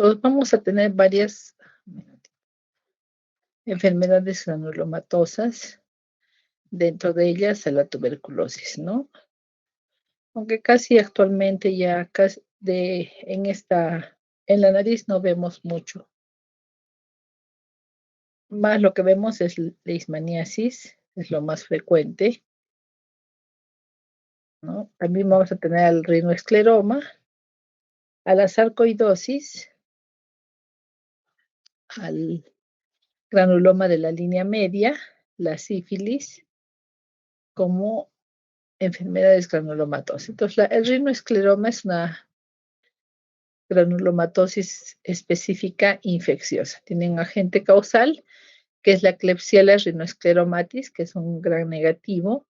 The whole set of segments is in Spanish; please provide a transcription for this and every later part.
Entonces vamos a tener varias enfermedades granulomatosas, dentro de ellas a la tuberculosis, ¿no? Aunque casi actualmente ya casi en la nariz no vemos mucho. Más lo que vemos es leishmaniasis, es lo más frecuente, ¿no? También vamos a tener al rinoescleroma, a la sarcoidosis, al granuloma de la línea media, la sífilis, como enfermedades granulomatosas. Entonces, el rinoescleroma es una granulomatosis específica infecciosa. Tiene un agente causal, que es la Klebsiella rhinoescleromatis, que es un gran negativo,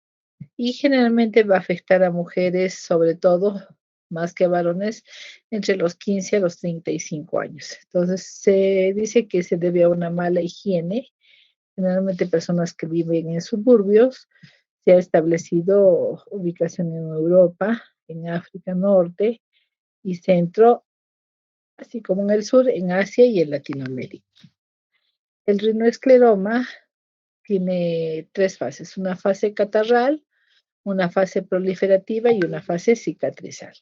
y generalmente va a afectar a mujeres, sobre todo, más que a varones, entre los 15 a los 35 años. Entonces, se dice que se debe a una mala higiene, generalmente personas que viven en suburbios. Se ha establecido ubicación en Europa, en África Norte y Centro, así como en el sur, en Asia y en Latinoamérica. El rinoescleroma tiene tres fases: una fase catarral, una fase proliferativa y una fase cicatrizal.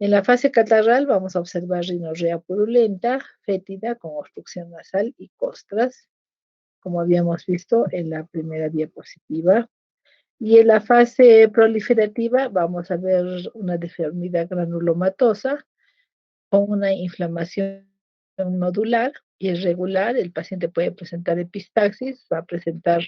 En la fase catarral vamos a observar rinorrea purulenta, fétida, con obstrucción nasal y costras, como habíamos visto en la primera diapositiva. Y en la fase proliferativa vamos a ver una deformidad granulomatosa con una inflamación nodular irregular. El paciente puede presentar epistaxis, va a presentar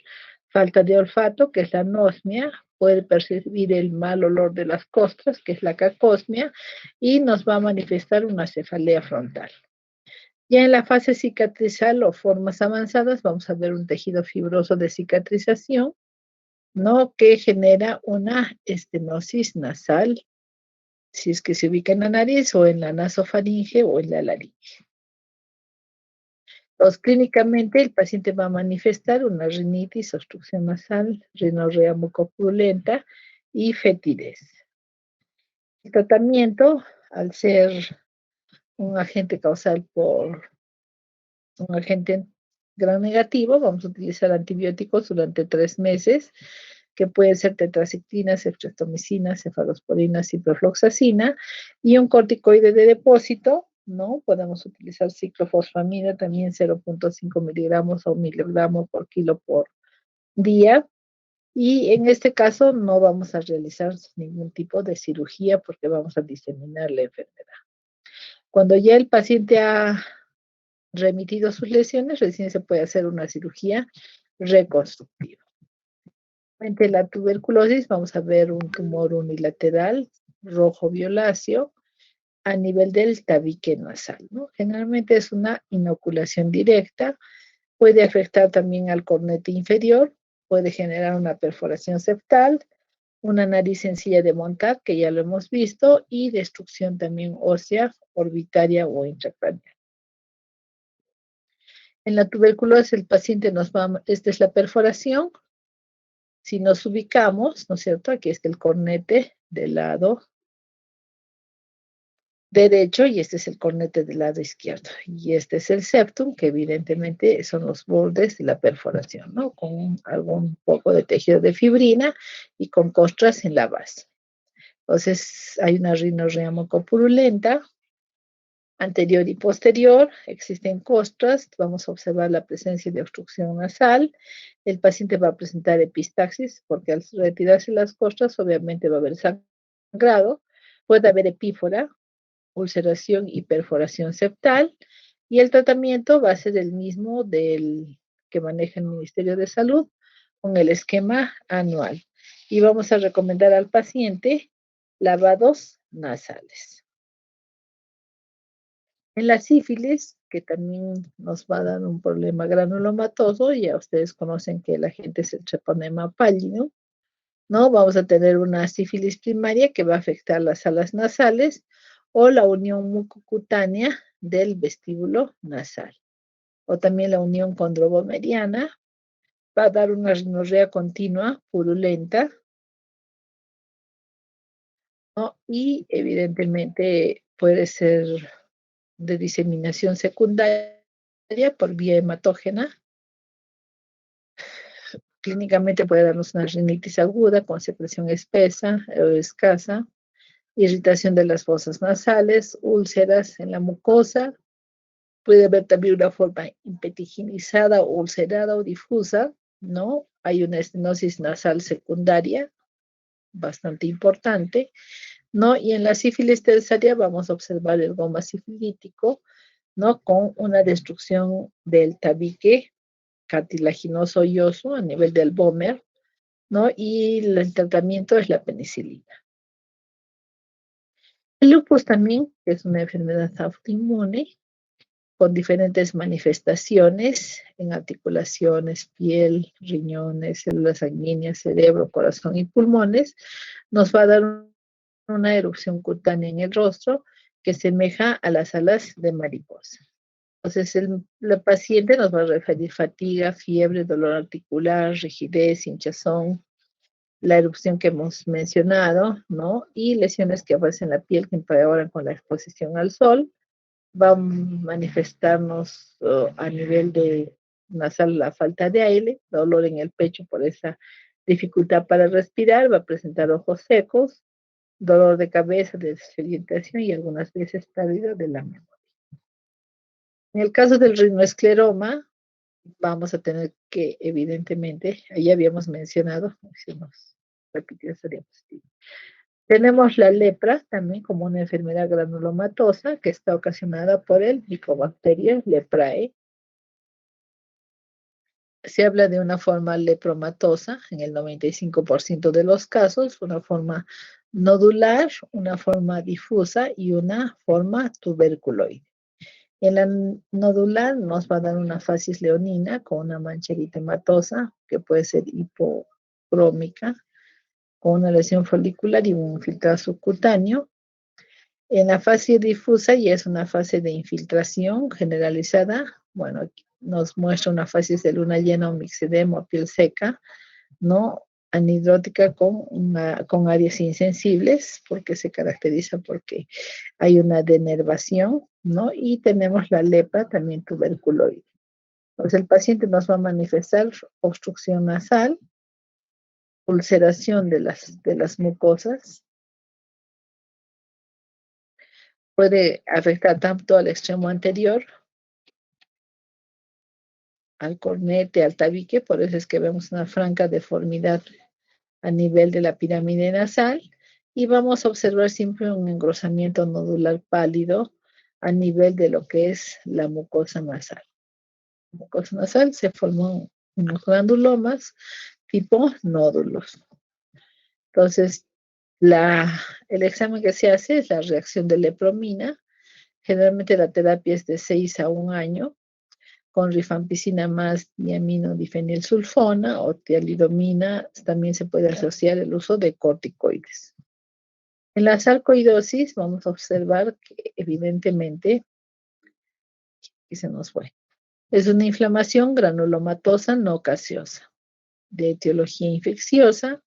falta de olfato, que es la anosmia, puede percibir el mal olor de las costras, que es la cacosmia, y nos va a manifestar una cefalea frontal. Ya en la fase cicatrizal o formas avanzadas vamos a ver un tejido fibroso de cicatrización, ¿no? Que genera una estenosis nasal, si es que se ubica en la nariz o en la nasofaringe o en la laringe. Entonces, clínicamente el paciente va a manifestar una rinitis, obstrucción nasal, rinorrea mucopurulenta y fetidez. El tratamiento, al ser un agente causal por un agente gram negativo, vamos a utilizar antibióticos durante 3 meses, que pueden ser tetraciclina, ceftriaxomicina, cefalosporina, ciprofloxacina, y un corticoide de depósito, ¿no? Podemos utilizar ciclofosfamida, también 0.5 miligramos o miligramos por kilo por día. Y en este caso no vamos a realizar ningún tipo de cirugía porque vamos a diseminar la enfermedad. Cuando ya el paciente ha remitido sus lesiones, recién se puede hacer una cirugía reconstructiva. Entre la tuberculosis vamos a ver un tumor unilateral rojo violáceo a nivel del tabique nasal, ¿no? Generalmente es una inoculación directa, puede afectar también al cornete inferior, puede generar una perforación septal, una nariz sencilla de montar, que ya lo hemos visto, y destrucción también ósea, orbitaria o intracraneal. En la tuberculosis el paciente esta es la perforación. Si nos ubicamos, ¿no es cierto? Aquí está el cornete del lado derecho y este es el cornete del lado izquierdo. Y este es el septum, que evidentemente son los bordes de la perforación, ¿no? Con algún poco de tejido de fibrina y con costras en la base. Entonces hay una rinorrea mucopurulenta anterior y posterior, existen costras, vamos a observar la presencia de obstrucción nasal, el paciente va a presentar epistaxis porque al retirarse las costras obviamente va a haber sangrado, puede haber epífora, ulceración y perforación septal, y el tratamiento va a ser el mismo del que maneja el Ministerio de Salud con el esquema anual. Y vamos a recomendar al paciente lavados nasales. En la sífilis, que también nos va a dar un problema granulomatoso, ya ustedes conocen que el agente es el treponema pallidum, ¿no? Vamos a tener una sífilis primaria que va a afectar las salas nasales o la unión mucocutánea del vestíbulo nasal. O también la unión condrobomeriana va a dar una rinorrea continua, purulenta, ¿no? Y evidentemente puede ser de diseminación secundaria por vía hematógena. Clínicamente puede darnos una rinitis aguda con secreción espesa o escasa, irritación de las fosas nasales, úlceras en la mucosa. Puede haber también una forma impetiginizada, ulcerada o difusa, ¿no? Hay una estenosis nasal secundaria bastante importante, ¿no? Y en la sífilis terciaria vamos a observar el goma sifilítico, ¿no? Con una destrucción del tabique cartilaginoso y oso a nivel del vómer, ¿no? Y el tratamiento es la penicilina. El lupus también, que es una enfermedad autoinmune, con diferentes manifestaciones en articulaciones, piel, riñones, células sanguíneas, cerebro, corazón y pulmones, nos va a dar una erupción cutánea en el rostro que semeja a las alas de mariposa. Entonces, la paciente nos va a referir fatiga, fiebre, dolor articular, rigidez, hinchazón, la erupción que hemos mencionado, ¿no? Y lesiones que aparecen en la piel que empeoran con la exposición al sol. Va a manifestarnos a nivel de nasal la falta de aire, dolor en el pecho por esa dificultad para respirar, va a presentar ojos secos, dolor de cabeza, desorientación y algunas veces pérdida de la memoria. En el caso del rinoescleroma, vamos a tener que, evidentemente, ahí habíamos mencionado, si nos repitió esa diapositiva. Tenemos la lepra también como una enfermedad granulomatosa que está ocasionada por el Mycobacterium leprae. Se habla de una forma lepromatosa en el 95% de los casos, una forma nodular, una forma difusa y una forma tuberculoide. En la nodular nos va a dar una facies leonina con una mancha eritematosa que puede ser hipocrómica, con una lesión folicular y un infiltrado subcutáneo. En la fase difusa ya es una fase de infiltración generalizada. Bueno, aquí nos muestra una fase de luna llena o mixedema o piel seca, ¿no? Anhidrótica con áreas insensibles, porque se caracteriza porque hay una denervación, ¿no? Y tenemos la lepra también tuberculoide. Entonces el paciente nos va a manifestar obstrucción nasal, ulceración de las mucosas, puede afectar tanto al extremo anterior, al cornete, al tabique, por eso es que vemos una franca deformidad a nivel de la pirámide nasal y vamos a observar siempre un engrosamiento nodular pálido a nivel de lo que es la mucosa nasal. La mucosa nasal se forman unos granulomas tipo nódulos. Entonces, el examen que se hace es la reacción de lepromina. Generalmente la terapia es de 6 a 1 año, con rifampicina más diaminodifenilsulfona o tialidomina. También se puede asociar el uso de corticoides. En la sarcoidosis vamos a observar que evidentemente, y se nos fue, es una inflamación granulomatosa no gaseosa, de etiología infecciosa.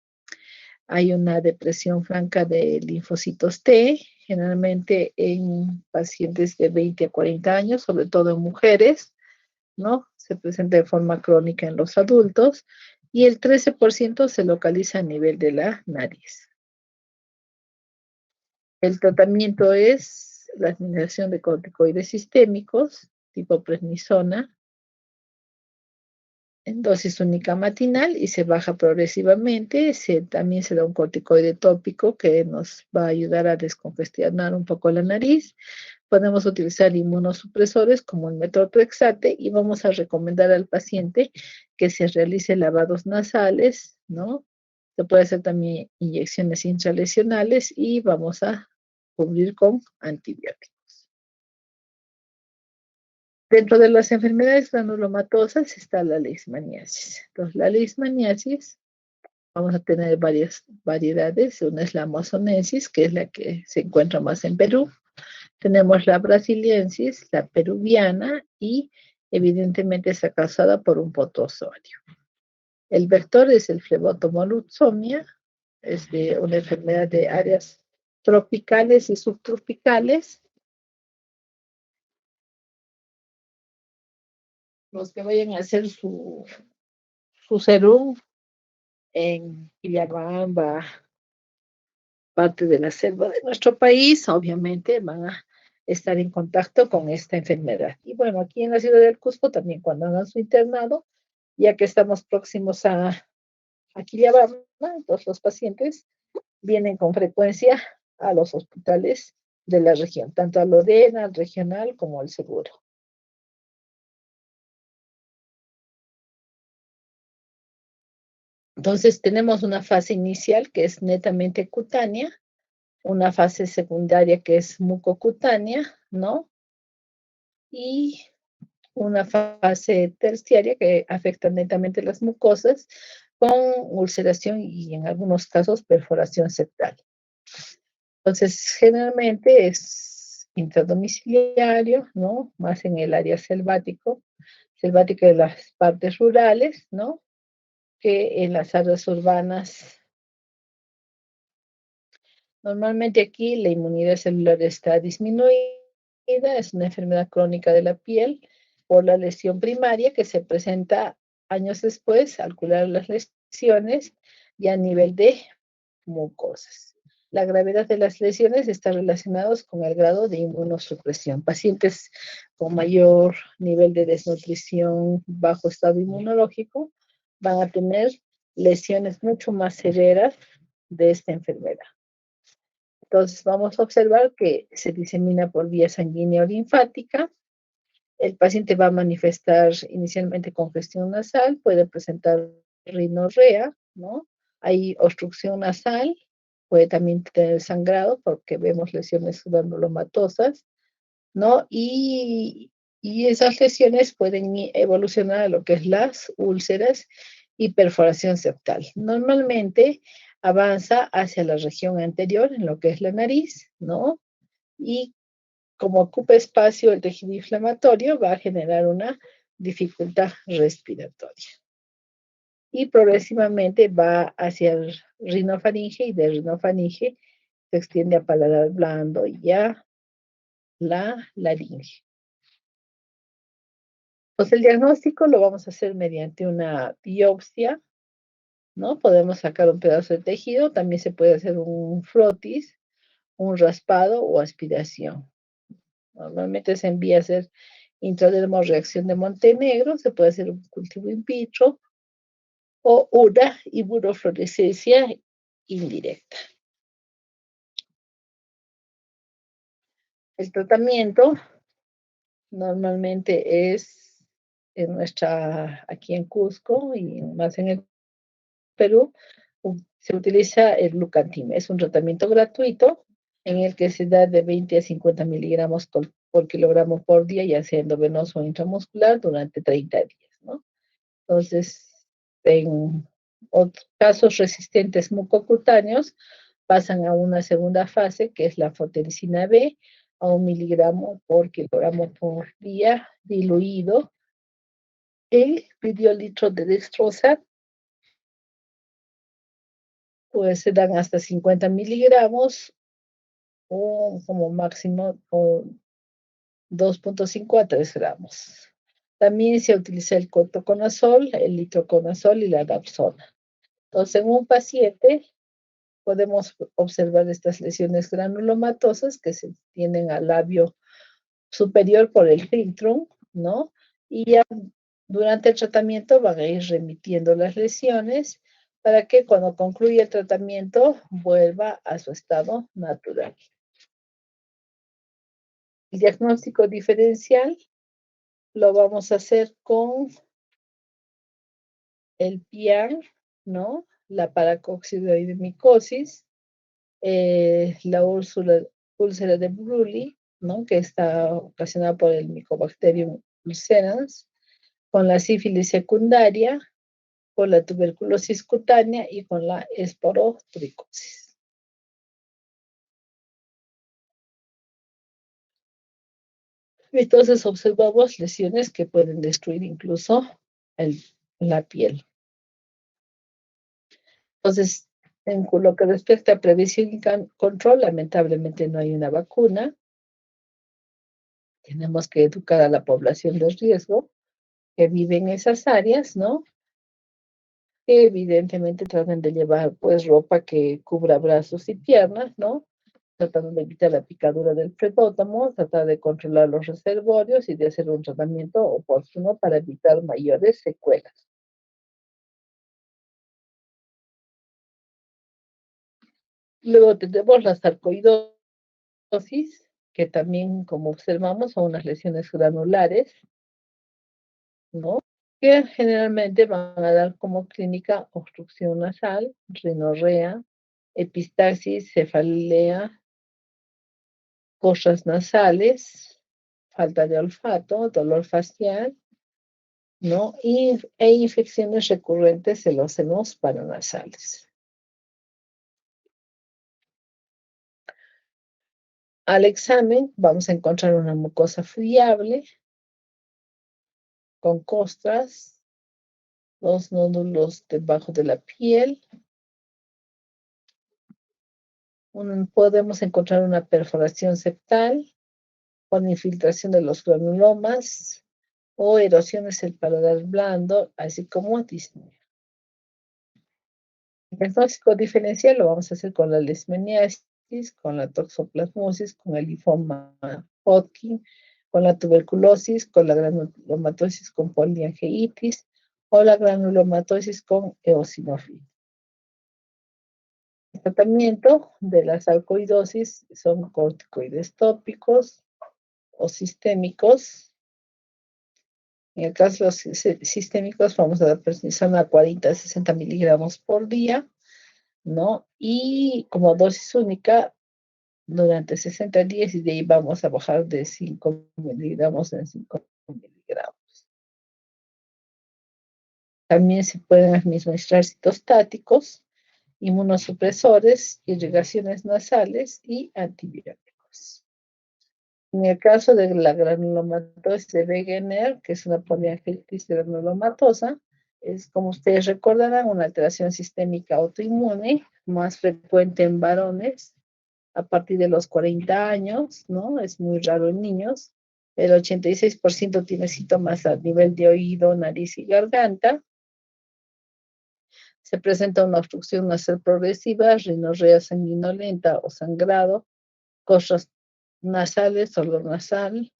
Hay una depresión franca de linfocitos T, generalmente en pacientes de 20 a 40 años, sobre todo en mujeres, ¿no? Se presenta de forma crónica en los adultos y el 13% se localiza a nivel de la nariz. El tratamiento es la administración de corticoides sistémicos tipo prednisona en dosis única matinal y se baja progresivamente. También se da un corticoide tópico que nos va a ayudar a descongestionar un poco la nariz. Podemos utilizar inmunosupresores como el metotrexate y vamos a recomendar al paciente que se realice lavados nasales, ¿no? Se puede hacer también inyecciones intralesionales y vamos a cubrir con antibióticos. Dentro de las enfermedades granulomatosas está la leishmaniasis. Entonces, la leishmaniasis, vamos a tener varias variedades. Una es la amazonensis, que es la que se encuentra más en Perú. Tenemos la brasiliensis, la peruviana y evidentemente está causada por un protozoario. El vector es el Phlebotomolusomia, es de una enfermedad de áreas tropicales y subtropicales. los que vayan a hacer su serum en Quillabamba, parte de la selva de nuestro país, obviamente van a estar en contacto con esta enfermedad. Y bueno, aquí en la ciudad del Cusco también cuando hagan su internado, ya que estamos próximos a Quillabamba, entonces los pacientes vienen con frecuencia a los hospitales de la región, tanto al Lorena, al regional como al seguro. Entonces tenemos una fase inicial que es netamente cutánea, una fase secundaria que es mucocutánea, ¿no? Y una fase terciaria que afecta netamente las mucosas con ulceración y en algunos casos perforación septal. Entonces, generalmente es intradomiciliario, ¿no? Más en el área selvática de las partes rurales, ¿no? Que en las áreas urbanas. Normalmente aquí la inmunidad celular está disminuida, es una enfermedad crónica de la piel por la lesión primaria que se presenta años después al curar las lesiones y a nivel de mucosas. La gravedad de las lesiones está relacionada con el grado de inmunosupresión. Pacientes con mayor nivel de desnutrición, bajo estado inmunológico, van a tener lesiones mucho más severas de esta enfermedad. Entonces vamos a observar que se disemina por vía sanguínea o linfática. El paciente va a manifestar inicialmente congestión nasal, puede presentar rinorrea, ¿no? Hay obstrucción nasal, puede también tener sangrado porque vemos lesiones granulomatosas, ¿no? Y esas lesiones pueden evolucionar a lo que es las úlceras y perforación septal. Normalmente avanza hacia la región anterior, en lo que es la nariz, ¿no? Y como ocupa espacio el tejido inflamatorio, va a generar una dificultad respiratoria. Y progresivamente va hacia el rinofaringe y de rinofaringe se extiende a paladar blando y ya la laringe. Pues el diagnóstico lo vamos a hacer mediante una biopsia, ¿no? Podemos sacar un pedazo de tejido, también se puede hacer un frotis, un raspado o aspiración. Normalmente se envía a hacer intradermal reacción de Montenegro, se puede hacer un cultivo in vitro o una inmunofluorescencia indirecta. El tratamiento normalmente es aquí en Cusco y más en el Perú, se utiliza el Lucantim. Es un tratamiento gratuito en el que se da de 20 a 50 miligramos por kilogramo por día, ya sea endovenoso o intramuscular, durante 30 días, ¿no? Entonces, en otros casos resistentes mucocutáneos, pasan a una segunda fase, que es la fotericina B, a 1 miligramo por kilogramo por día, diluido en medio litro de dextrosa, pues se dan hasta 50 miligramos o como máximo o 2,5 a 3 gramos. También se utiliza el cortoconazol, el itraconazol y la dapsona. Entonces, en un paciente podemos observar estas lesiones granulomatosas que se tienden al labio superior por el filtrum, ¿no? Y ya durante el tratamiento van a ir remitiendo las lesiones para que cuando concluya el tratamiento vuelva a su estado natural. El diagnóstico diferencial lo vamos a hacer con el PIAN, ¿no? La paracoccidioidemicosis, la úlcera de Bruley, ¿no? Que está ocasionada por el Mycobacterium ulcerans, con la sífilis secundaria, con la tuberculosis cutánea y con la esporotricosis. Entonces observamos lesiones que pueden destruir incluso la piel. Entonces, en lo que respecta a prevención y control, lamentablemente no hay una vacuna. Tenemos que educar a la población del riesgo que viven en esas áreas, ¿no? Que evidentemente traten de llevar pues ropa que cubra brazos y piernas, ¿no? Tratando de evitar la picadura del pretótamo, tratar de controlar los reservorios y de hacer un tratamiento oportuno para evitar mayores secuelas. Luego tenemos la sarcoidosis, que también, como observamos, son unas lesiones granulares, ¿no? Que generalmente van a dar como clínica obstrucción nasal, rinorrea, epistaxis, cefalea, fosas nasales, falta de olfato, dolor facial, ¿no? E infecciones recurrentes en los senos paranasales. Al examen vamos a encontrar una mucosa friable con costras, los nódulos debajo de la piel. Podemos encontrar una perforación septal con infiltración de los granulomas o erosiones del paladar blando, así como disnea. El diagnóstico diferencial lo vamos a hacer con la leishmaniasis, con la toxoplasmosis, con el linfoma Hodgkin, con la tuberculosis, con la granulomatosis con poliangeitis o la granulomatosis con eosinofilia. El tratamiento de la sarcoidosis son corticoides tópicos o sistémicos. En el caso de los sistémicos, vamos a dar prednisona 40 a 60 miligramos por día, ¿no? Y como dosis única durante 60 días, y de ahí vamos a bajar de 5 miligramos en 5 miligramos. También se pueden administrar citostáticos, inmunosupresores, irrigaciones nasales y antibióticos. En el caso de la granulomatosis de Wegener, que es una poliangelitis granulomatosa, es, como ustedes recordarán, una alteración sistémica autoinmune más frecuente en varones a partir de los 40 años, ¿no? Es muy raro en niños. El 86% tiene síntomas a nivel de oído, nariz y garganta. Se presenta una obstrucción nasal progresiva, rinorrea sanguinolenta o sangrado, costras nasales, dolor nasal,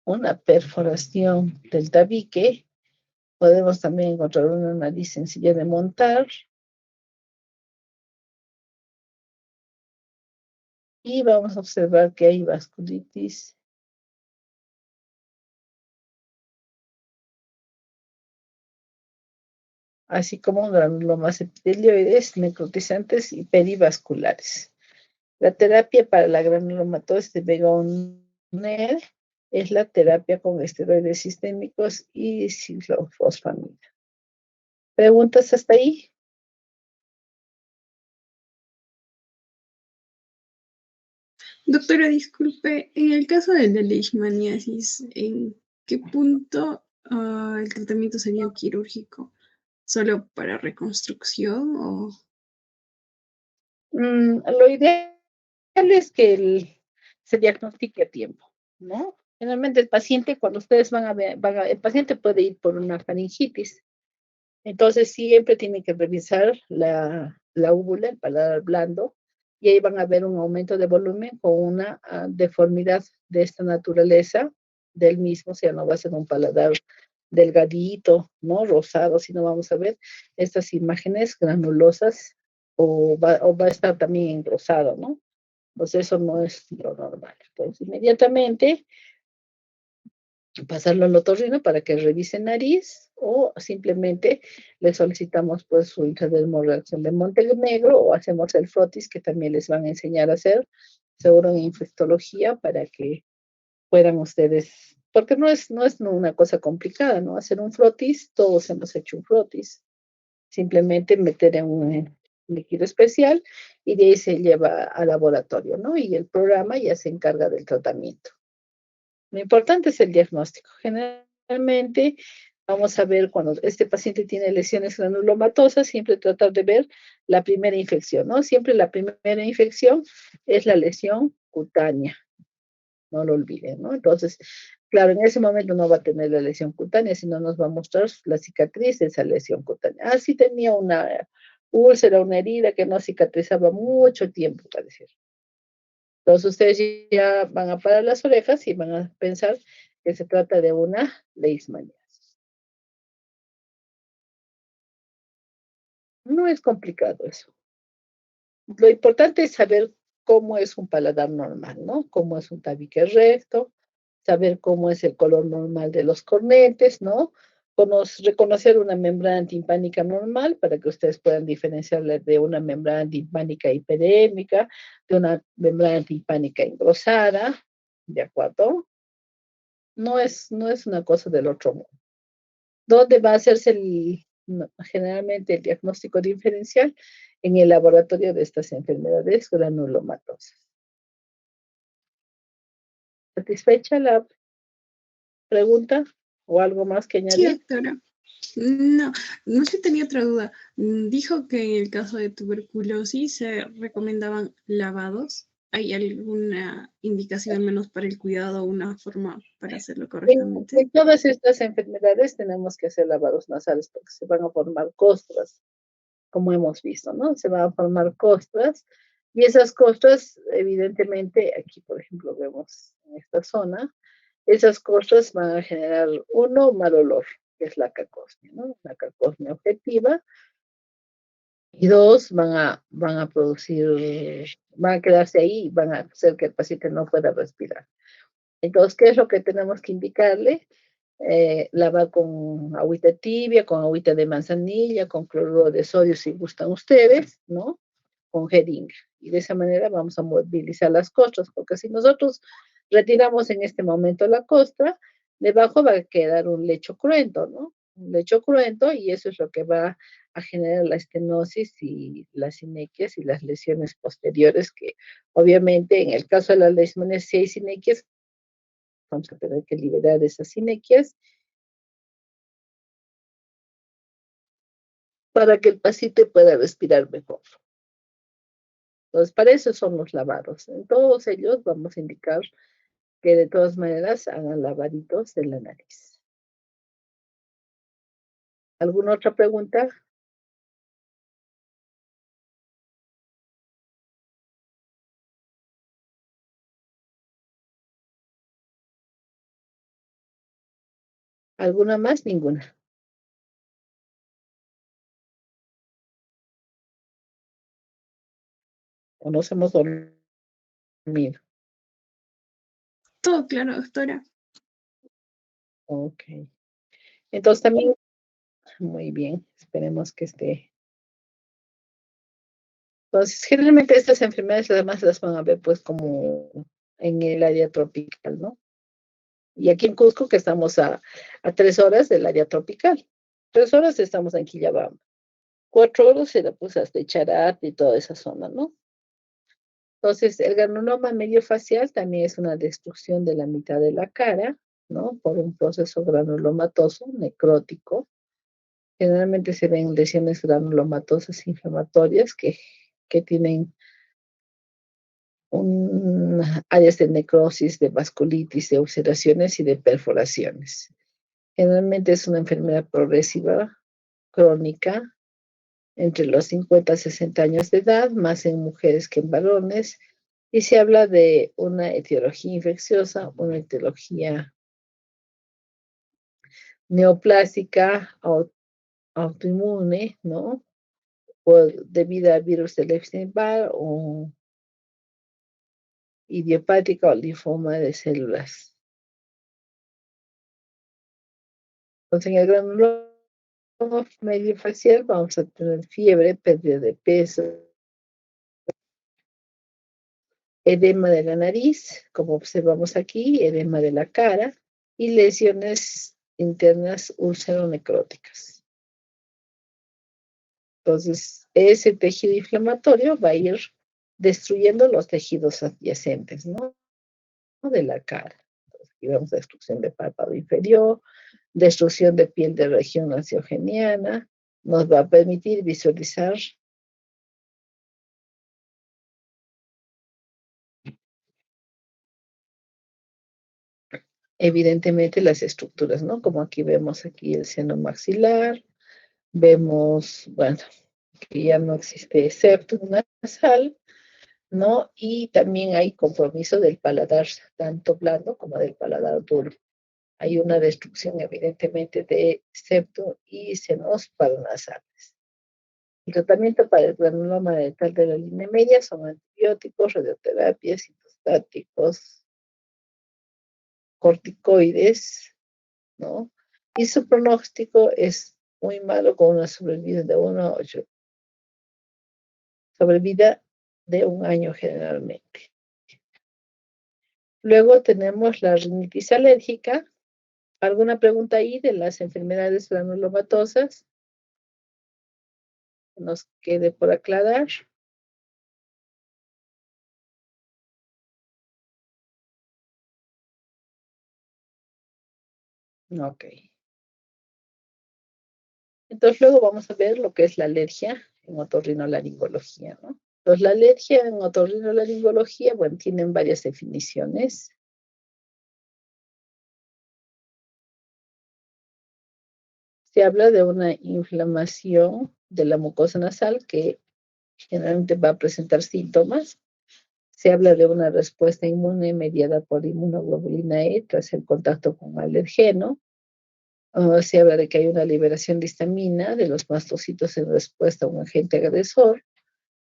una perforación del tabique. Podemos también encontrar una nariz sencilla de montar y vamos a observar que hay vasculitis, así como granulomas epitelioides, necrotizantes y perivasculares. La terapia para la granulomatosis de Wegener es la terapia con esteroides sistémicos y ciclofosfamida. ¿Preguntas hasta ahí? Doctora, disculpe, en el caso de la leishmaniasis, ¿en qué punto el tratamiento sería quirúrgico? ¿Solo para reconstrucción o...? Lo ideal es que se diagnostique a tiempo, ¿no? Generalmente el paciente, cuando ustedes van a ver, el paciente puede ir por una faringitis. Entonces siempre tienen que revisar la úvula, el paladar blando, y ahí van a ver un aumento de volumen con una deformidad de esta naturaleza del mismo, o sea, no va a ser un paladar delgadito, ¿no? Rosado, sino vamos a ver estas imágenes granulosas o va a estar también engrosado, ¿no? Pues eso no es lo normal. Entonces, inmediatamente pasarlo al otorrino para que revise nariz o simplemente le solicitamos pues su intradermoreacción de Montenegro o hacemos el frotis que también les van a enseñar a hacer, seguro en infectología, para que puedan ustedes, porque no es una cosa complicada, ¿no? Hacer un frotis, todos hemos hecho un frotis, simplemente meter en un líquido especial y de ahí se lleva al laboratorio, ¿no? Y el programa ya se encarga del tratamiento. Lo importante es el diagnóstico. Generalmente vamos a ver cuando este paciente tiene lesiones granulomatosas, siempre tratar de ver la primera infección, ¿no? Siempre la primera infección es la lesión cutánea, no lo olviden, ¿no? Entonces, Claro, en ese momento no va a tener la lesión cutánea, sino nos va a mostrar la cicatriz de esa lesión cutánea. Ah, sí tenía una úlcera, una herida que no cicatrizaba mucho tiempo, va a decir. Entonces ustedes ya van a parar las orejas y van a pensar que se trata de una leishmaniasis. No es complicado eso. Lo importante es saber cómo es un paladar normal, ¿no? Cómo es un tabique recto, saber cómo es el color normal de los cornetes, ¿no? Reconocer una membrana timpánica normal para que ustedes puedan diferenciarla de una membrana timpánica hiperémica, de una membrana timpánica engrosada, ¿de acuerdo? No es una cosa del otro mundo. ¿Dónde va a hacerse generalmente el diagnóstico diferencial? En el laboratorio de estas enfermedades granulomatosas. ¿Satisfecha la pregunta o algo más que Sí, añadir? doctora. No, no sé, tenía otra duda. Dijo que en el caso de tuberculosis se recomendaban lavados. ¿Hay alguna indicación al menos para el cuidado o una forma para hacerlo En, correctamente? en todas estas enfermedades tenemos que hacer lavados nasales porque se van a formar costras, como hemos visto, ¿no? Se van a formar costras y esas costras, evidentemente, aquí por ejemplo vemos en esta zona, esas costras van a generar uno, mal olor, que es la cacosmia, ¿no? La cacosmia objetiva. Y dos, van a producir, van a quedarse ahí y van a hacer que el paciente no pueda respirar. Entonces, ¿qué es lo que tenemos que indicarle? Lavar con agüita tibia, con agüita de manzanilla, con cloruro de sodio si gustan ustedes, ¿no? Con jeringa. Y de esa manera vamos a movilizar las costras, porque si nosotros retiramos en este momento la costra, debajo va a quedar un lecho cruento, ¿no? Un lecho cruento y eso es lo que va a generar la estenosis y las sinequias y las lesiones posteriores que obviamente en el caso de las lesiones si hay sinequias, vamos a tener que liberar esas sinequias para que el paciente pueda respirar mejor. Entonces, para eso son los lavados. En todos ellos vamos a indicar que de todas maneras hagan lavaditos de la nariz. ¿Alguna otra pregunta? ¿Alguna más? Ninguna. O nos hemos dormido. Todo claro, doctora. Ok. Entonces también, muy bien, esperemos que esté. Entonces, generalmente estas enfermedades además las van a ver pues como en el área tropical, ¿no? Y aquí en Cusco, que estamos a 3 horas del área tropical. 3 horas estamos en Quillabamba. 4 horas era pues hasta Charate y toda esa zona, ¿no? Entonces, el granuloma medio facial también es una destrucción de la mitad de la cara, ¿no? Por un proceso granulomatoso, necrótico. Generalmente se ven lesiones granulomatosas inflamatorias que tienen áreas de necrosis, de vasculitis, de ulceraciones y de perforaciones. Generalmente es una enfermedad progresiva, crónica, entre los 50 a 60 años de edad, más en mujeres que en varones, y se habla de una etiología infecciosa, una etiología neoplásica, autoinmune, ¿no? O debido al virus del Epstein-Barr o idiopática o linfoma de células. Entonces, en el granuloma medio facial vamos a tener fiebre, pérdida de peso, edema de la nariz, como observamos aquí, edema de la cara y lesiones internas ulceronecróticas. Entonces, ese tejido inflamatorio va a ir destruyendo los tejidos adyacentes, ¿no? De la cara. Entonces, aquí vemos destrucción de párpado inferior, destrucción de piel de región ansiogeniana, nos va a permitir visualizar evidentemente las estructuras, ¿no? Como aquí vemos aquí el seno maxilar, vemos, bueno, que ya no existe septum nasal, ¿no? Y también hay compromiso del paladar, tanto blando como del paladar duro. Hay una destrucción evidentemente de septo y senos paranasales. El tratamiento para el granuloma dental de la línea media son antibióticos, radioterapia, citostáticos, corticoides, ¿no? Y su pronóstico es muy malo con una sobrevida de 1 a 8, sobrevida de 1 año generalmente. Luego tenemos la rinitis alérgica. ¿Alguna pregunta ahí de las enfermedades granulomatosas que nos quede por aclarar? Ok. Entonces luego vamos a ver lo que es la alergia en otorrinolaringología, ¿no? Entonces la alergia en otorrinolaringología, bueno, tienen varias definiciones. Se habla de una inflamación de la mucosa nasal que generalmente va a presentar síntomas. Se habla de una respuesta inmune mediada por inmunoglobulina E tras el contacto con un alergeno. Se habla de que hay una liberación de histamina de los mastocitos en respuesta a un agente agresor.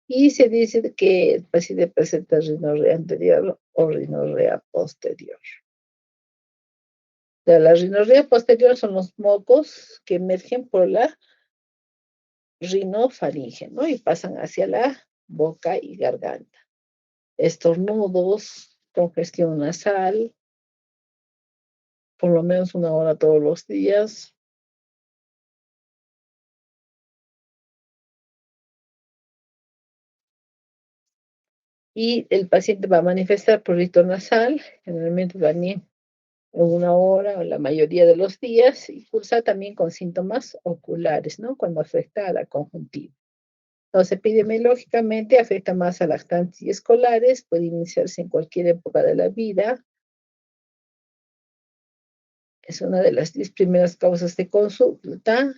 Y se dice que el paciente presenta rinorrea anterior o rinorrea posterior. La rinorrea posterior son los mocos que emergen por la rinofaringe, ¿no? Y pasan hacia la boca y garganta. Estornudos, congestión nasal, por lo menos 1 hora todos los días. Y el paciente va a manifestar prurito nasal, generalmente va a venir en 1 hora o la mayoría de los días, y cursa también con síntomas oculares, ¿no? Cuando afecta a la conjuntiva. Entonces, epidemiológicamente afecta más a lactantes y escolares, puede iniciarse en cualquier época de la vida. Es una de las 10 primeras causas de consulta.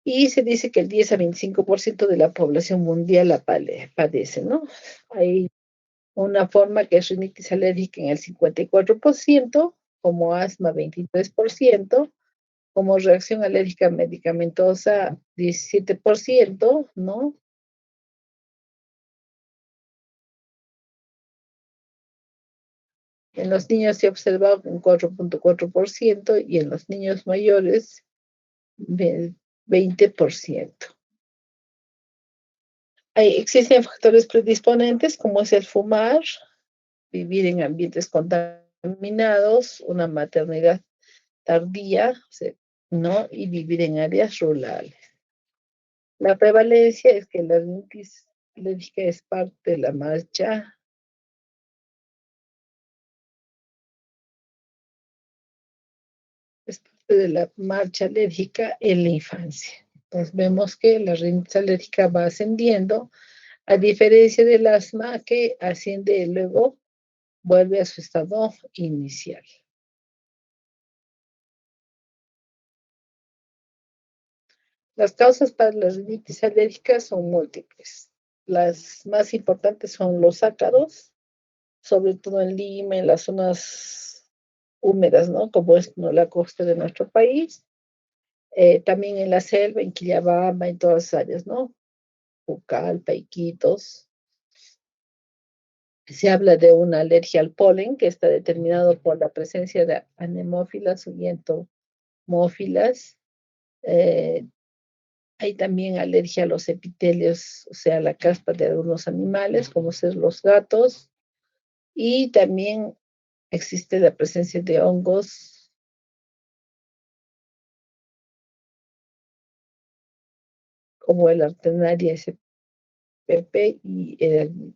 Y se dice que el 10 a 25% de la población mundial la padece, ¿no? Hay una forma que es rinitis alérgica en el 54%, como asma 23%, como reacción alérgica medicamentosa 17%, ¿no? En los niños se ha observado un 4.4% y en los niños mayores 20%. Existen factores predisponentes como es el fumar, vivir en ambientes contaminados, una maternidad tardía, ¿no? Y vivir en áreas rurales. La prevalencia es que la rinitis alérgica es parte de la marcha, es parte de la marcha alérgica en la infancia. Entonces vemos que la rinitis alérgica va ascendiendo, a diferencia del asma que asciende y luego vuelve a su estado inicial. Las causas para la rinitis alérgica son múltiples. Las más importantes son los ácaros, sobre todo en Lima, en las zonas húmedas, ¿no? Como es, ¿no?, la costa de nuestro país. También en la selva, en Quillabamba, en todas las áreas, ¿no? Pucallpa, Iquitos. Se habla de una alergia al polen que está determinado por la presencia de anemófilas y entomófilas. Eh, Hay también alergia a los epitelios, o sea, la caspa de algunos animales, como ser los gatos. Y también existe la presencia de hongos como el Artenaria spp y el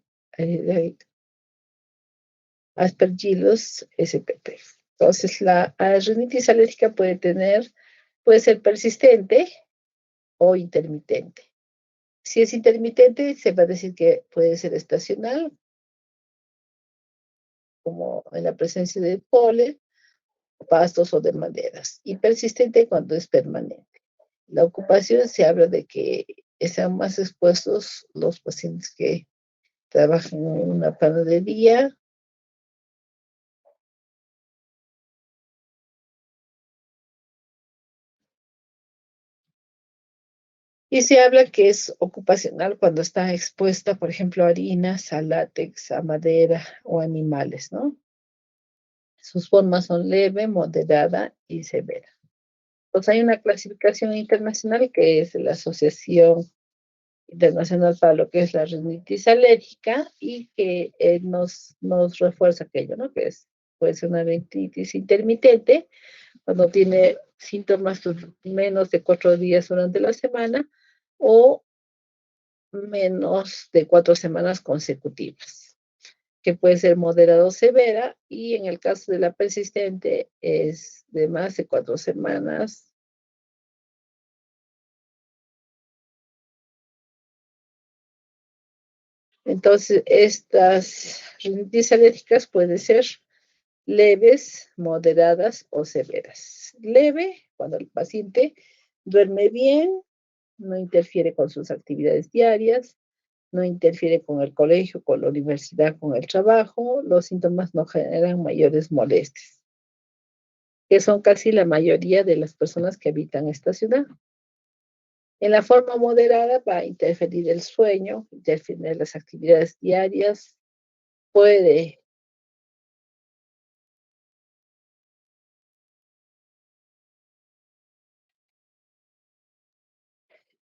Aspergillus spp. Entonces, la rinitis alérgica puede ser persistente o intermitente. Si es intermitente, se va a decir que puede ser estacional, como en la presencia de polen, pastos o de maderas, y persistente cuando es permanente. La ocupación se habla de que están más expuestos los pacientes que trabajan en una panadería y se habla que es ocupacional cuando está expuesta, por ejemplo, a harinas, a látex, a madera o animales, ¿no? Sus formas son leve, moderada y severa. Pues hay una clasificación internacional que es la Asociación Internacional para lo que es la rinitis alérgica y que nos refuerza aquello, ¿no? Que es, puede ser una rinitis intermitente cuando tiene síntomas menos de 4 días durante la semana o menos de 4 semanas consecutivas, que puede ser moderada o severa, y en el caso de la persistente es de más de 4 semanas. Entonces, estas rinitis alérgicas pueden ser leves, moderadas o severas. Leve, cuando el paciente duerme bien, no interfiere con sus actividades diarias, no interfiere con el colegio, con la universidad, con el trabajo, los síntomas no generan mayores molestias, que son casi la mayoría de las personas que habitan esta ciudad. En la forma moderada va a interferir el sueño, interferir las actividades diarias, puede.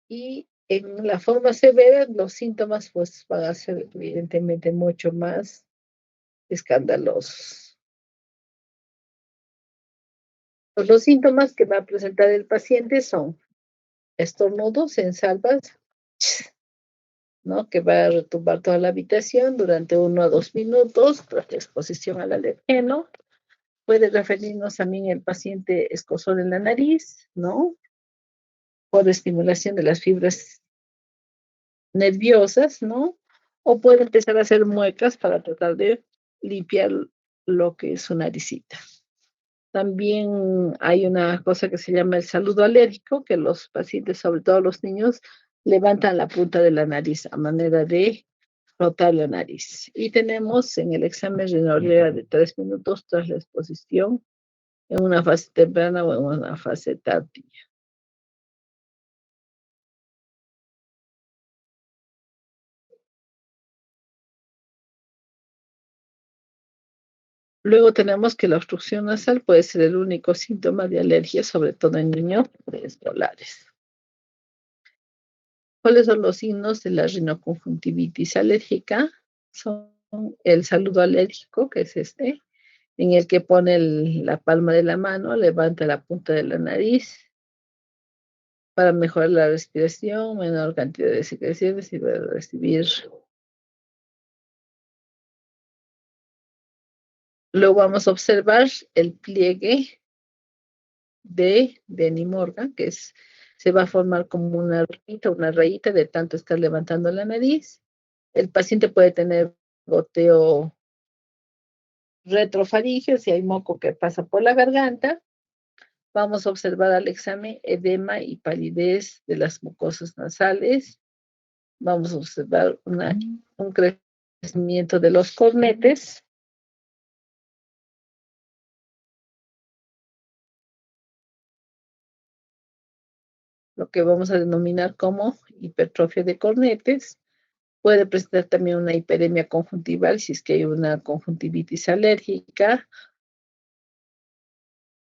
Y en la forma severa, los síntomas pues van a ser evidentemente mucho más escandalosos. Pues, los síntomas que va a presentar el paciente son estornudos en salvas, ¿no? Que va a retumbar toda la habitación durante 1 a 2 minutos tras la exposición al alergeno. Puede referirnos también el paciente escozor en la nariz, ¿no? Por estimulación de las fibras nerviosas, ¿no? O puede empezar a hacer muecas para tratar de limpiar lo que es su naricita. También hay una cosa que se llama el saludo alérgico, que los pacientes, sobre todo los niños, levantan la punta de la nariz a manera de frotar la nariz. Y tenemos en el examen rinorrea de 3 minutos tras la exposición en una fase temprana o en una fase tardía. Luego tenemos que la obstrucción nasal puede ser el único síntoma de alergia, sobre todo en niños preescolares. ¿Cuáles son los signos de la rinoconjuntivitis alérgica? Son el saludo alérgico, que es este, en el que pone la palma de la mano, levanta la punta de la nariz para mejorar la respiración, menor cantidad de secreciones y va a recibir. Luego vamos a observar el pliegue de Denny Morgan, que es, se va a formar como una rayita de tanto estar levantando la nariz. El paciente puede tener goteo retrofaringeo, si hay moco que pasa por la garganta. Vamos a observar al examen edema y palidez de las mucosas nasales. Vamos a observar un crecimiento de los cornetes. Lo que vamos a denominar como hipertrofia de cornetes. Puede presentar también una hiperemia conjuntival si es que hay una conjuntivitis alérgica,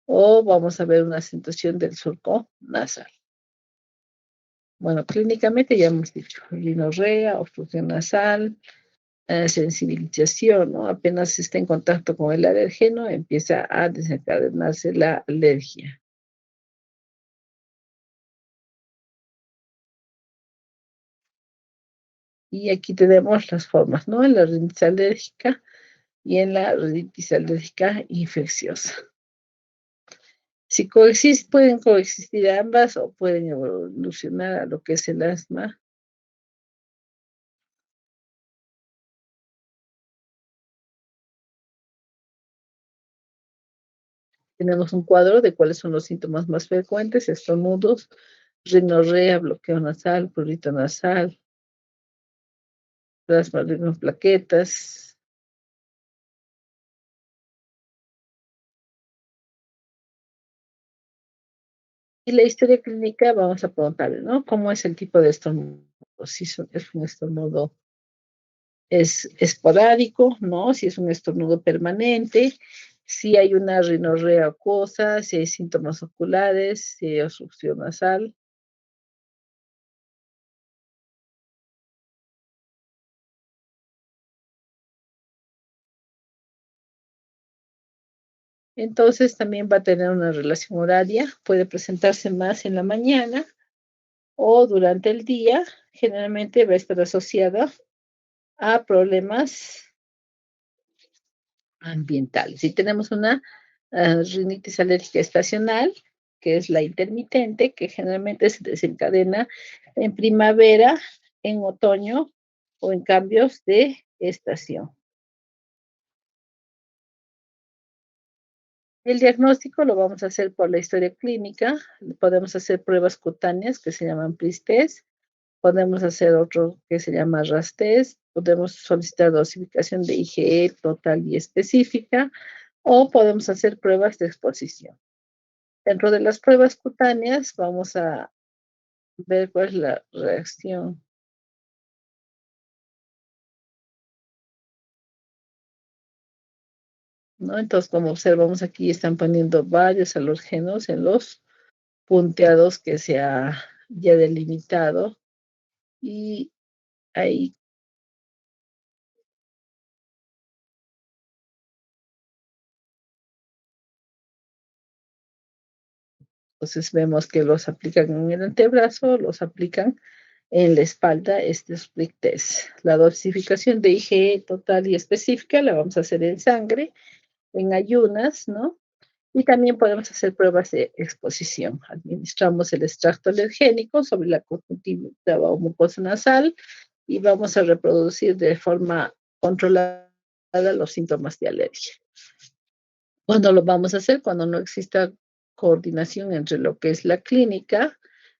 o vamos a ver una acentuación del surco nasal. Bueno, clínicamente ya hemos dicho rinorrea, obstrucción nasal, sensibilización, ¿no? Apenas está en contacto con el alergeno, empieza a desencadenarse la alergia. Y aquí tenemos las formas, ¿no? En la rinitis alérgica y en la rinitis alérgica infecciosa. Si pueden coexistir ambas o pueden evolucionar a lo que es el asma Tenemos un cuadro de cuáles son los síntomas más frecuentes: estornudos, rinorrea, bloqueo nasal, prurito nasal, plasma, plaquetas. Y la historia clínica, vamos a preguntarle, ¿no? ¿Cómo es el tipo de estornudo? Si es un estornudo esporádico, ¿no? Si es un estornudo permanente, si hay una rinorrea acuosa, si hay síntomas oculares, si hay obstrucción nasal. Entonces también va a tener una relación horaria, puede presentarse más en la mañana o durante el día. Generalmente va a estar asociada a problemas ambientales. Si tenemos una rinitis alérgica estacional, que es la intermitente, que generalmente se desencadena en primavera, en otoño o en cambios de estación. El diagnóstico lo vamos a hacer por la historia clínica. Podemos hacer pruebas cutáneas que se llaman PRIS-test. Podemos hacer otro que se llama RAS-test. Podemos solicitar dosificación de IgE total y específica, o podemos hacer pruebas de exposición. Dentro de las pruebas cutáneas vamos a ver cuál es la reacción, ¿no? Entonces, como observamos aquí, están poniendo varios alergenos en los punteados que se ha ya delimitado, y ahí entonces vemos que los aplican en el antebrazo, los aplican en la espalda, este split test. La dosificación de IgE total y específica la vamos a hacer en sangre, en ayunas, ¿no? Y también podemos hacer pruebas de exposición. Administramos el extracto alergénico sobre la conjuntiva o mucosa nasal y vamos a reproducir de forma controlada los síntomas de alergia. ¿Cuándo lo vamos a hacer? Cuando no exista coordinación entre lo que es la clínica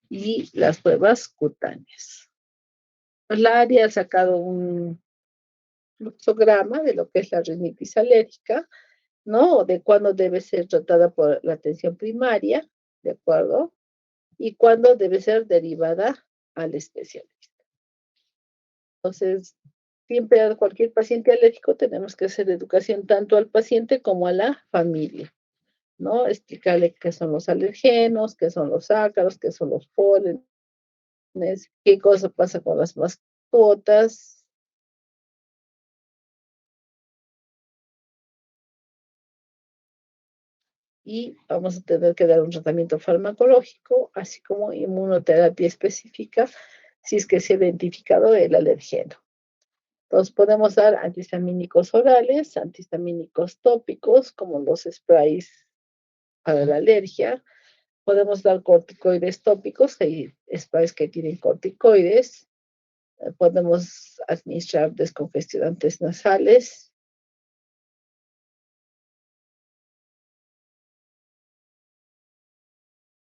y las pruebas cutáneas. Pues la área ha sacado un fluxograma de lo que es la rinitis alérgica, ¿no? De cuándo debe ser tratada por la atención primaria, ¿de acuerdo? Y cuándo debe ser derivada al especialista. Entonces, siempre a cualquier paciente alérgico tenemos que hacer educación tanto al paciente como a la familia, ¿no? Explicarle qué son los alergenos, qué son los ácaros, qué son los pólenes, qué cosa pasa con las mascotas. Y vamos a tener que dar un tratamiento farmacológico, así como inmunoterapia específica, si es que se ha identificado el alergeno. Entonces podemos dar antihistamínicos orales, antihistamínicos tópicos, como los sprays para la alergia. Podemos dar corticoides tópicos, hay sprays que tienen corticoides. Podemos administrar descongestionantes nasales.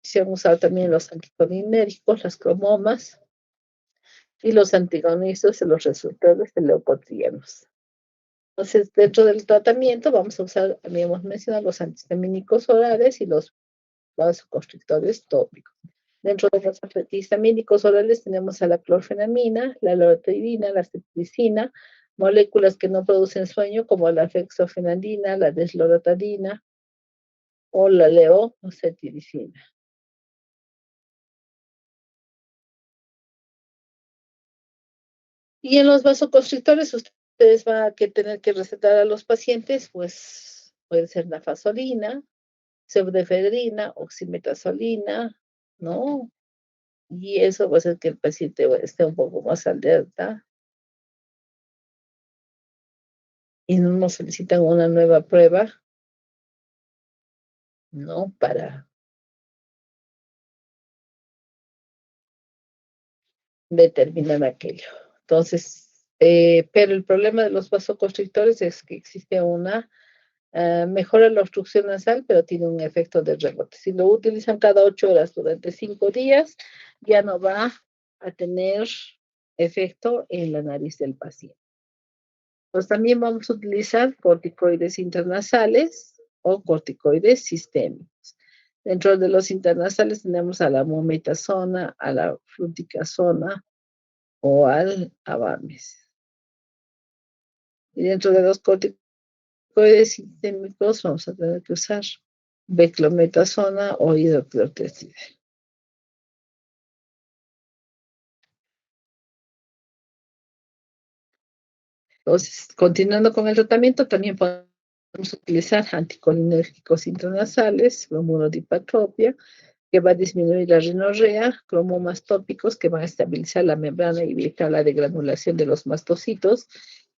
Se han usado también los anticolinérgicos, las cromomas y los antagonistas de los receptores de leucotrienos. Entonces, dentro del tratamiento vamos a usar, habíamos mencionado, los antihistamínicos orales y los vasoconstrictores tópicos. Dentro de los antihistamínicos orales tenemos a la clorfenamina, la loratadina, la cetirizina, moléculas que no producen sueño como la fexofenadina, la desloratadina o la leocetirizina. Y en los vasoconstrictores ustedes van a tener que recetar a los pacientes, pues puede ser nafasolina, pseudoefedrina, oximetazolina, ¿no? Y eso va a hacer que el paciente esté un poco más alerta y no nos solicitan una nueva prueba, ¿no? Para determinar aquello. Entonces, pero el problema de los vasoconstrictores es que existe una Mejora la obstrucción nasal, pero tiene un efecto de rebote. Si lo utilizan cada 8 horas durante 5 días, ya no va a tener efecto en la nariz del paciente. Pues también vamos a utilizar corticoides intranasales o corticoides sistémicos. Dentro de los intranasales tenemos a la mometasona, a la fluticasona o al avames. Y dentro de los corticoides sistémicos vamos a tener que usar beclometasona o hidroclorotesina. Entonces, continuando con el tratamiento, también podemos utilizar anticolinérgicos intranasales, bromuro-dipatropia, que va a disminuir la rinorrea, cromomas tópicos que van a estabilizar la membrana y evitar la degranulación de los mastocitos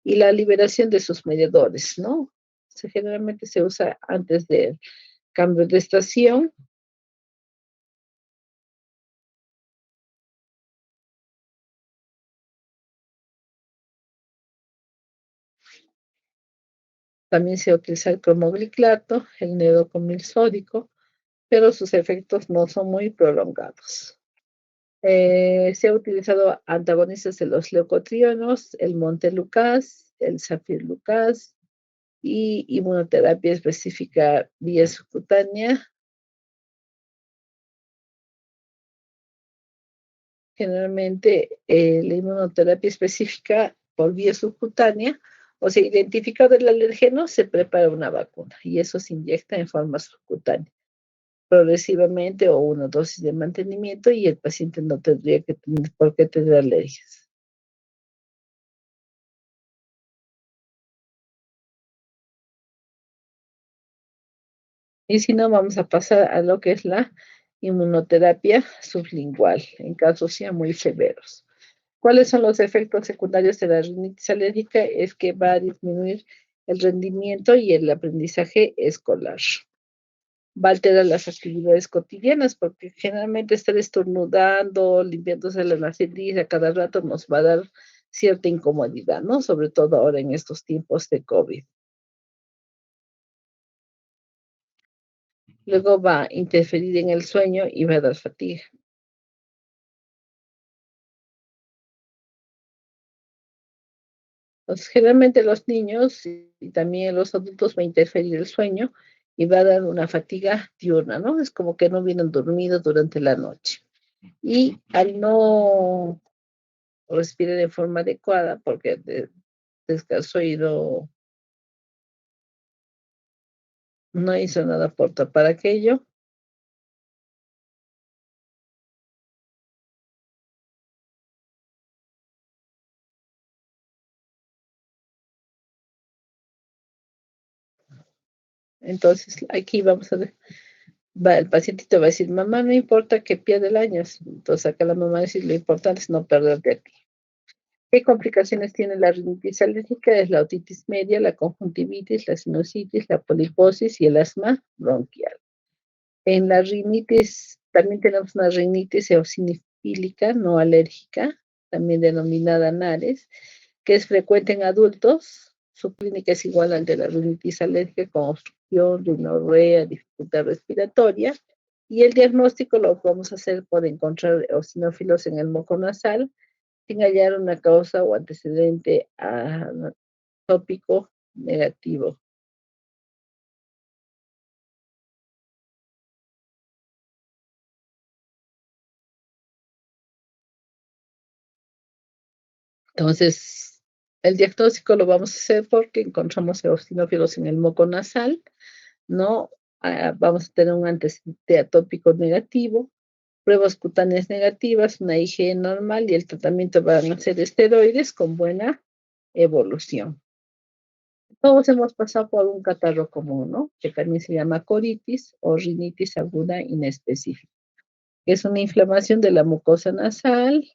y la liberación de sus mediadores, ¿no? Generalmente se usa antes del cambio de estación. También se utiliza el cromoglicato, el neodomil sódico, pero sus efectos no son muy prolongados. Se ha utilizado antagonistas de los leucotrienos, el montelukast, el safirlukast y inmunoterapia específica vía subcutánea. Generalmente la inmunoterapia específica por vía subcutánea, o sea, identificado el alérgeno, se prepara una vacuna y eso se inyecta en forma subcutánea progresivamente o una dosis de mantenimiento y el paciente no tendría que tener por qué tener alergias. Y si no, vamos a pasar a lo que es la inmunoterapia sublingual, en casos ya muy severos. ¿Cuáles son los efectos secundarios de la rinitis alérgica? Es que va a disminuir el rendimiento y el aprendizaje escolar. Va a alterar las actividades cotidianas porque generalmente estar estornudando, limpiándose la nariz a cada rato nos va a dar cierta incomodidad, ¿no? Sobre todo ahora en estos tiempos de COVID. Luego va a interferir en el sueño y va a dar fatiga. Entonces, generalmente los niños y también los adultos va a interferir el sueño y va a dar una fatiga diurna, ¿no? Es como que no vienen dormidos durante la noche. Y al no respirar de forma adecuada, porque descansó y no hizo nada por tapar aquello, entonces aquí vamos a ver, el pacientito va a decir, mamá, no importa que pierda el año. Entonces acá la mamá va a decir, lo importante es no perderte a ti. ¿Qué complicaciones tiene la rinitis alérgica? Es la otitis media, la conjuntivitis, la sinusitis, la poliposis y el asma bronquial. En la rinitis también tenemos una rinitis eosinofílica no alérgica, también denominada NARES, que es frecuente en adultos. Su clínica es igual al de la rinitis alérgica, con obstrucción, rinorrea, dificultad respiratoria. Y el diagnóstico lo vamos a hacer por encontrar eosinófilos en el moco nasal, sin hallar una causa o antecedente atópico negativo. Entonces, el diagnóstico lo vamos a hacer porque encontramos eosinófilos en el moco nasal, ¿no? Vamos a tener un antecedente atópico negativo, pruebas cutáneas negativas, una IgE normal y el tratamiento van a ser esteroides con buena evolución. Todos hemos pasado por un catarro común, ¿no? Que también se llama coritis o rinitis aguda inespecífica. Es una inflamación de la mucosa nasal,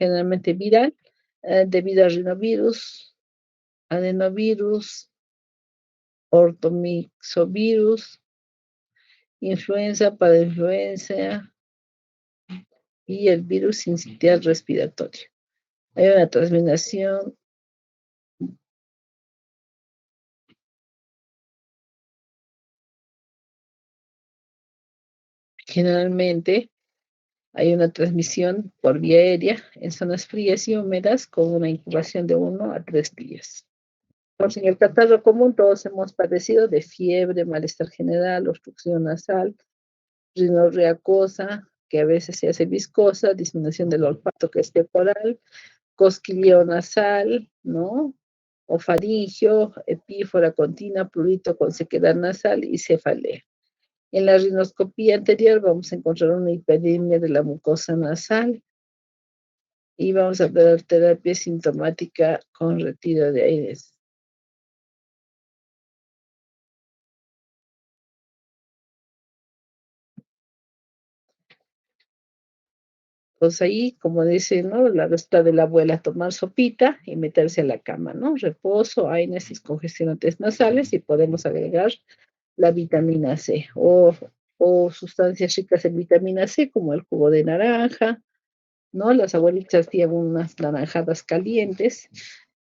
generalmente viral, debido a rinovirus, adenovirus, ortomixovirus, influenza, parainfluenza y el virus sincitial respiratorio. Hay una transmisión Generalmente hay una transmisión por vía aérea en zonas frías y húmedas con una incubación de 1 a 3 días. Pues en el catarro común todos hemos padecido de fiebre, malestar general, obstrucción nasal, rinorrea acuosa, que a veces se hace viscosa, disminución del olfato que es temporal, cosquilleo nasal, ¿no? O faringio, epífora continua, prurito con sequedad nasal y cefalea. En la rinoscopía anterior vamos a encontrar una hiperimia de la mucosa nasal y vamos a dar terapia sintomática con retiro de aires. Pues ahí, como dice, ¿no? La receta de la abuela, tomar sopita y meterse a la cama, ¿no? Reposo, AINES y congestionantes nasales y podemos agregar la vitamina C o sustancias ricas en vitamina C como el jugo de naranja, ¿no? Las abuelitas tienen unas naranjadas calientes.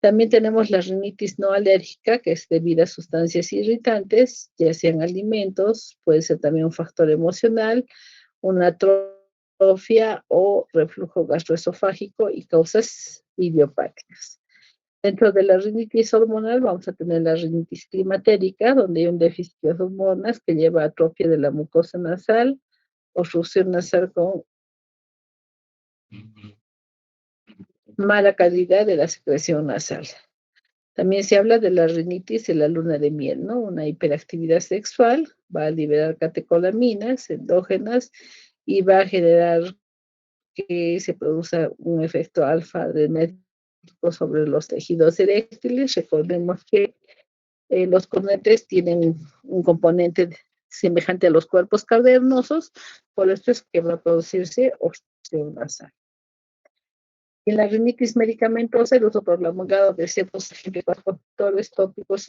También tenemos la rinitis no alérgica, que es debido a sustancias irritantes, ya sean alimentos, puede ser también un factor emocional, una atrofia o reflujo gastroesofágico y causas idiopáticas. Dentro de la rinitis hormonal vamos a tener la rinitis climatérica, donde hay un déficit de hormonas que lleva a atrofia de la mucosa nasal, obstrucción nasal con mala calidad de la secreción nasal. También se habla de la rinitis en la luna de miel, ¿no? Una hiperactividad sexual va a liberar catecolaminas endógenas y va a generar que se produzca un efecto alfa adrenérgico sobre los tejidos eréctiles. Recordemos que los cornetes tienen un componente semejante a los cuerpos cavernosos, por esto es que va a producirse obstrucción nasal. En la rinitis medicamentosa, el uso prolongado de ciertos factores tópicos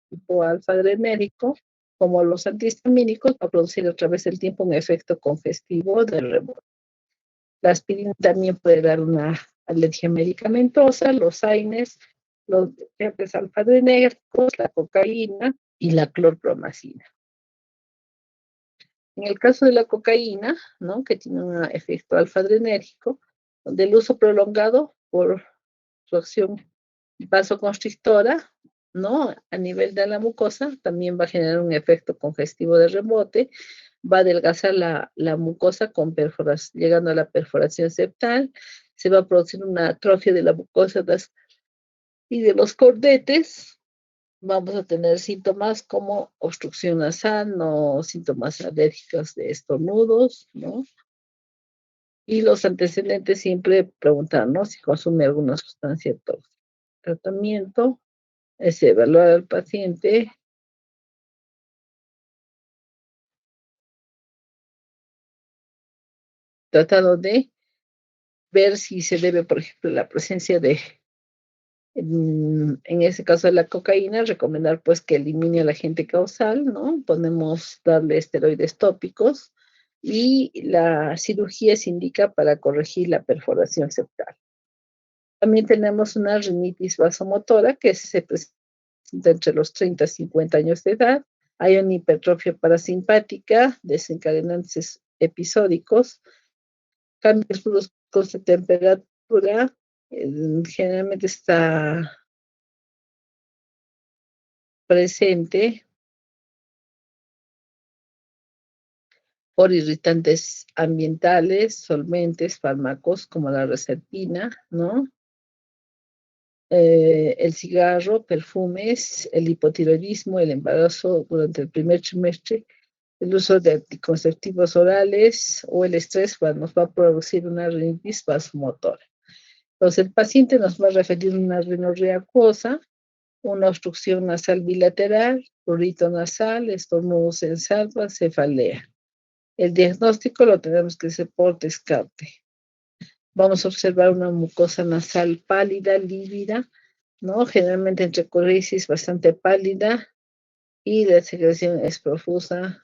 tipo alfa-adrenérgico, como los antihistamínicos, va a producir a través del tiempo un efecto congestivo del rebote. La aspirina también puede dar una alergia medicamentosa, los AINES, los alfa-adrenérgicos, la cocaína y la clorpromacina. En el caso de la cocaína, ¿no? Que tiene un efecto alfa-adrenérgico, donde el uso prolongado por su acción vasoconstrictora, ¿no? A nivel de la mucosa, también va a generar un efecto congestivo de rebote, va a adelgazar la mucosa con perforación, llegando a la perforación septal, se va a producir una atrofia de la mucosa y de los cornetes. Vamos a tener síntomas como obstrucción nasal, no síntomas alérgicos de estornudos, ¿no? Y los antecedentes siempre preguntar, ¿no? Si consume alguna sustancia tóxica. Tratamiento es evaluar al paciente tratando de ver si se debe, por ejemplo, la presencia de, en ese caso de la cocaína, recomendar pues que elimine el agente causal, ¿no? Podemos darle esteroides tópicos y la cirugía se indica para corregir la perforación septal. También tenemos una rinitis vasomotora que se presenta entre los 30 y 50 años de edad. Hay una hipertrofia parasimpática, desencadenantes episódicos, cambios bruscos de temperatura, generalmente está presente por irritantes ambientales, solventes, fármacos como la reserpina, ¿no? El cigarro, perfumes, el hipotiroidismo, el embarazo durante el primer trimestre, el uso de anticonceptivos orales o el estrés nos va a producir una rinitis vasomotora. Entonces, el paciente nos va a referir una rinorrea acuosa, una obstrucción nasal bilateral, prurito nasal, estornudos en salva, cefalea. El diagnóstico lo tenemos que hacer por descarte. Vamos a observar una mucosa nasal pálida, lívida, ¿no? Generalmente entre coricis bastante pálida y la secreción es profusa,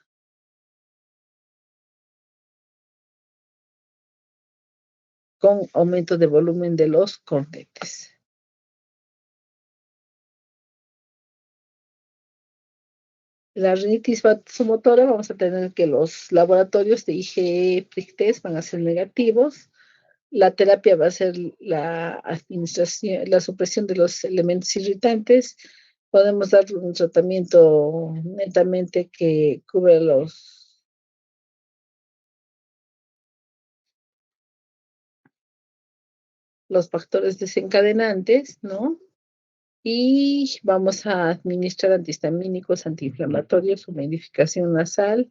con aumento de volumen de los cornetes. La rinitis vasomotora vamos a tener que los laboratorios de IgE, prick test van a ser negativos. La terapia va a ser la administración, la supresión de los elementos irritantes. Podemos dar un tratamiento netamente que cubre los factores desencadenantes, ¿no? Y vamos a administrar antihistamínicos, antiinflamatorios, humidificación nasal,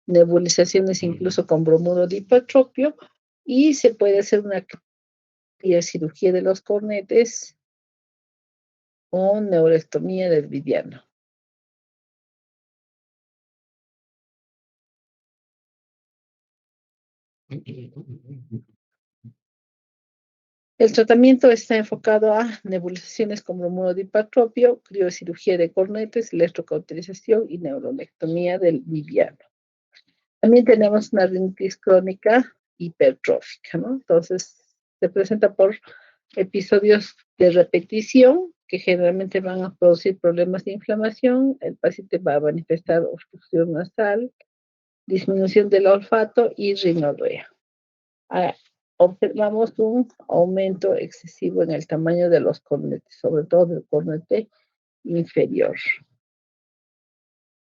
nebulizaciones incluso con bromuro de hipertropio, y se puede hacer una cirugía de los cornetes o neurectomía del vidiano. El tratamiento está enfocado a nebulizaciones con bromuro de hipertropio, criocirugía de cornetes, electrocauterización y neuronectomía del vidiano. También tenemos una rinitis crónica hipertrófica, ¿no? Entonces, se presenta por episodios de repetición que generalmente van a producir problemas de inflamación. El paciente va a manifestar obstrucción nasal, disminución del olfato y rinorrea. Ah, observamos un aumento excesivo en el tamaño de los cornetes, sobre todo del cornete inferior.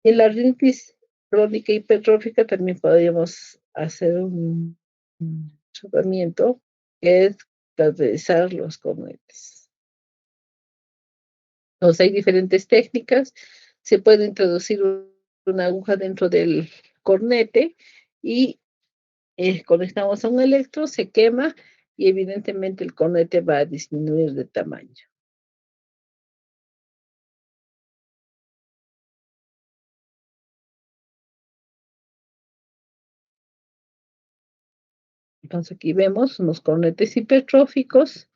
En la rinitis crónica hipertrófica también podríamos hacer un tratamiento que es cauterizar los cornetes. Entonces hay diferentes técnicas. Se puede introducir una aguja dentro del cornete y conectamos a un electro, se quema y evidentemente el cornete va a disminuir de tamaño. Entonces aquí vemos unos cornetes hipertróficos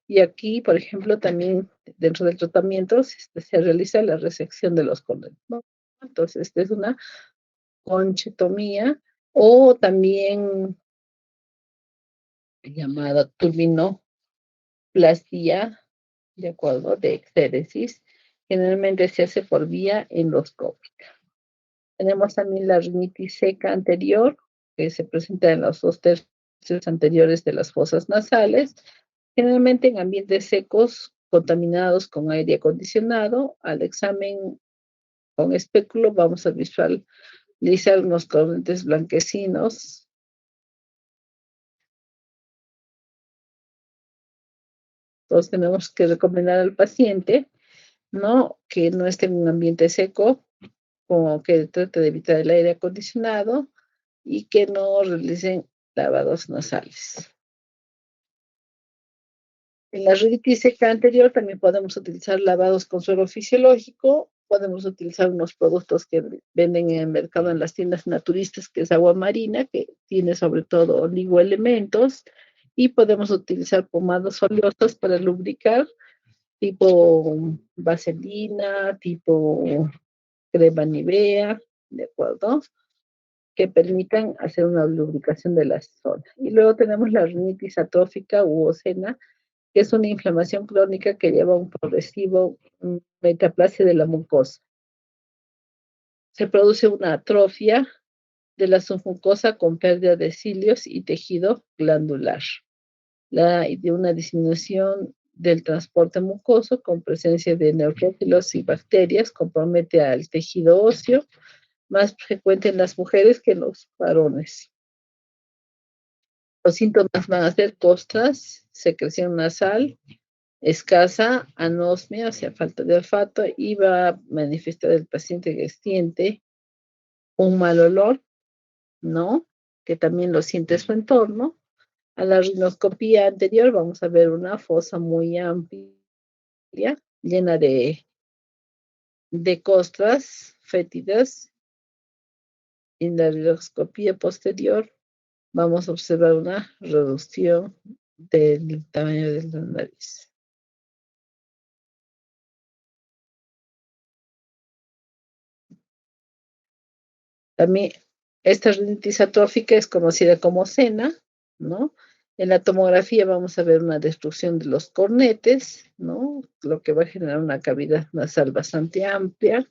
y aquí, por ejemplo, también dentro del tratamiento se realiza la resección de los cornetes, ¿no? Entonces, esta es una conchetomía o también llamada turbinoplastia, de acuerdo, de exéresis. Generalmente se hace por vía endoscópica. Tenemos también la rinitis seca anterior, que se presenta en los 2 tercios anteriores de las fosas nasales, generalmente en ambientes secos contaminados con aire acondicionado. Al examen con espéculo vamos a visualizar unos cornetes blanquecinos. Entonces tenemos que recomendar al paciente, ¿no?, que no esté en un ambiente seco, como que trate de evitar el aire acondicionado y que no realicen lavados nasales. En la rinitis seca anterior también podemos utilizar lavados con suero fisiológico, podemos utilizar unos productos que venden en el mercado en las tiendas naturistas, que es agua marina, que tiene sobre todo oligoelementos, y podemos utilizar pomadas oleosas para lubricar, tipo vaselina, tipo crema Nivea, ¿de acuerdo?, que permitan hacer una lubricación de la zona. Y luego tenemos la rinitis atrófica u ocena, que es una inflamación crónica que lleva a un progresivo metaplasia de la mucosa. Se produce una atrofia de la submucosa con pérdida de cilios y tejido glandular. De una disminución del transporte mucoso con presencia de neutrófilos y bacterias compromete al tejido óseo, más frecuente en las mujeres que en los varones. Los síntomas van a ser costras, secreción nasal escasa, anosmia, o sea, falta de olfato, y va a manifestar el paciente que siente un mal olor, ¿no?, que también lo siente su entorno. A la rinoscopía anterior vamos a ver una fosa muy amplia, llena de costras fétidas. En la rinoscopía posterior vamos a observar una reducción del tamaño de la nariz. También esta rinitis atrófica es conocida como SENA, ¿no? En la tomografía vamos a ver una destrucción de los cornetes, ¿no?, lo que va a generar una cavidad nasal bastante amplia.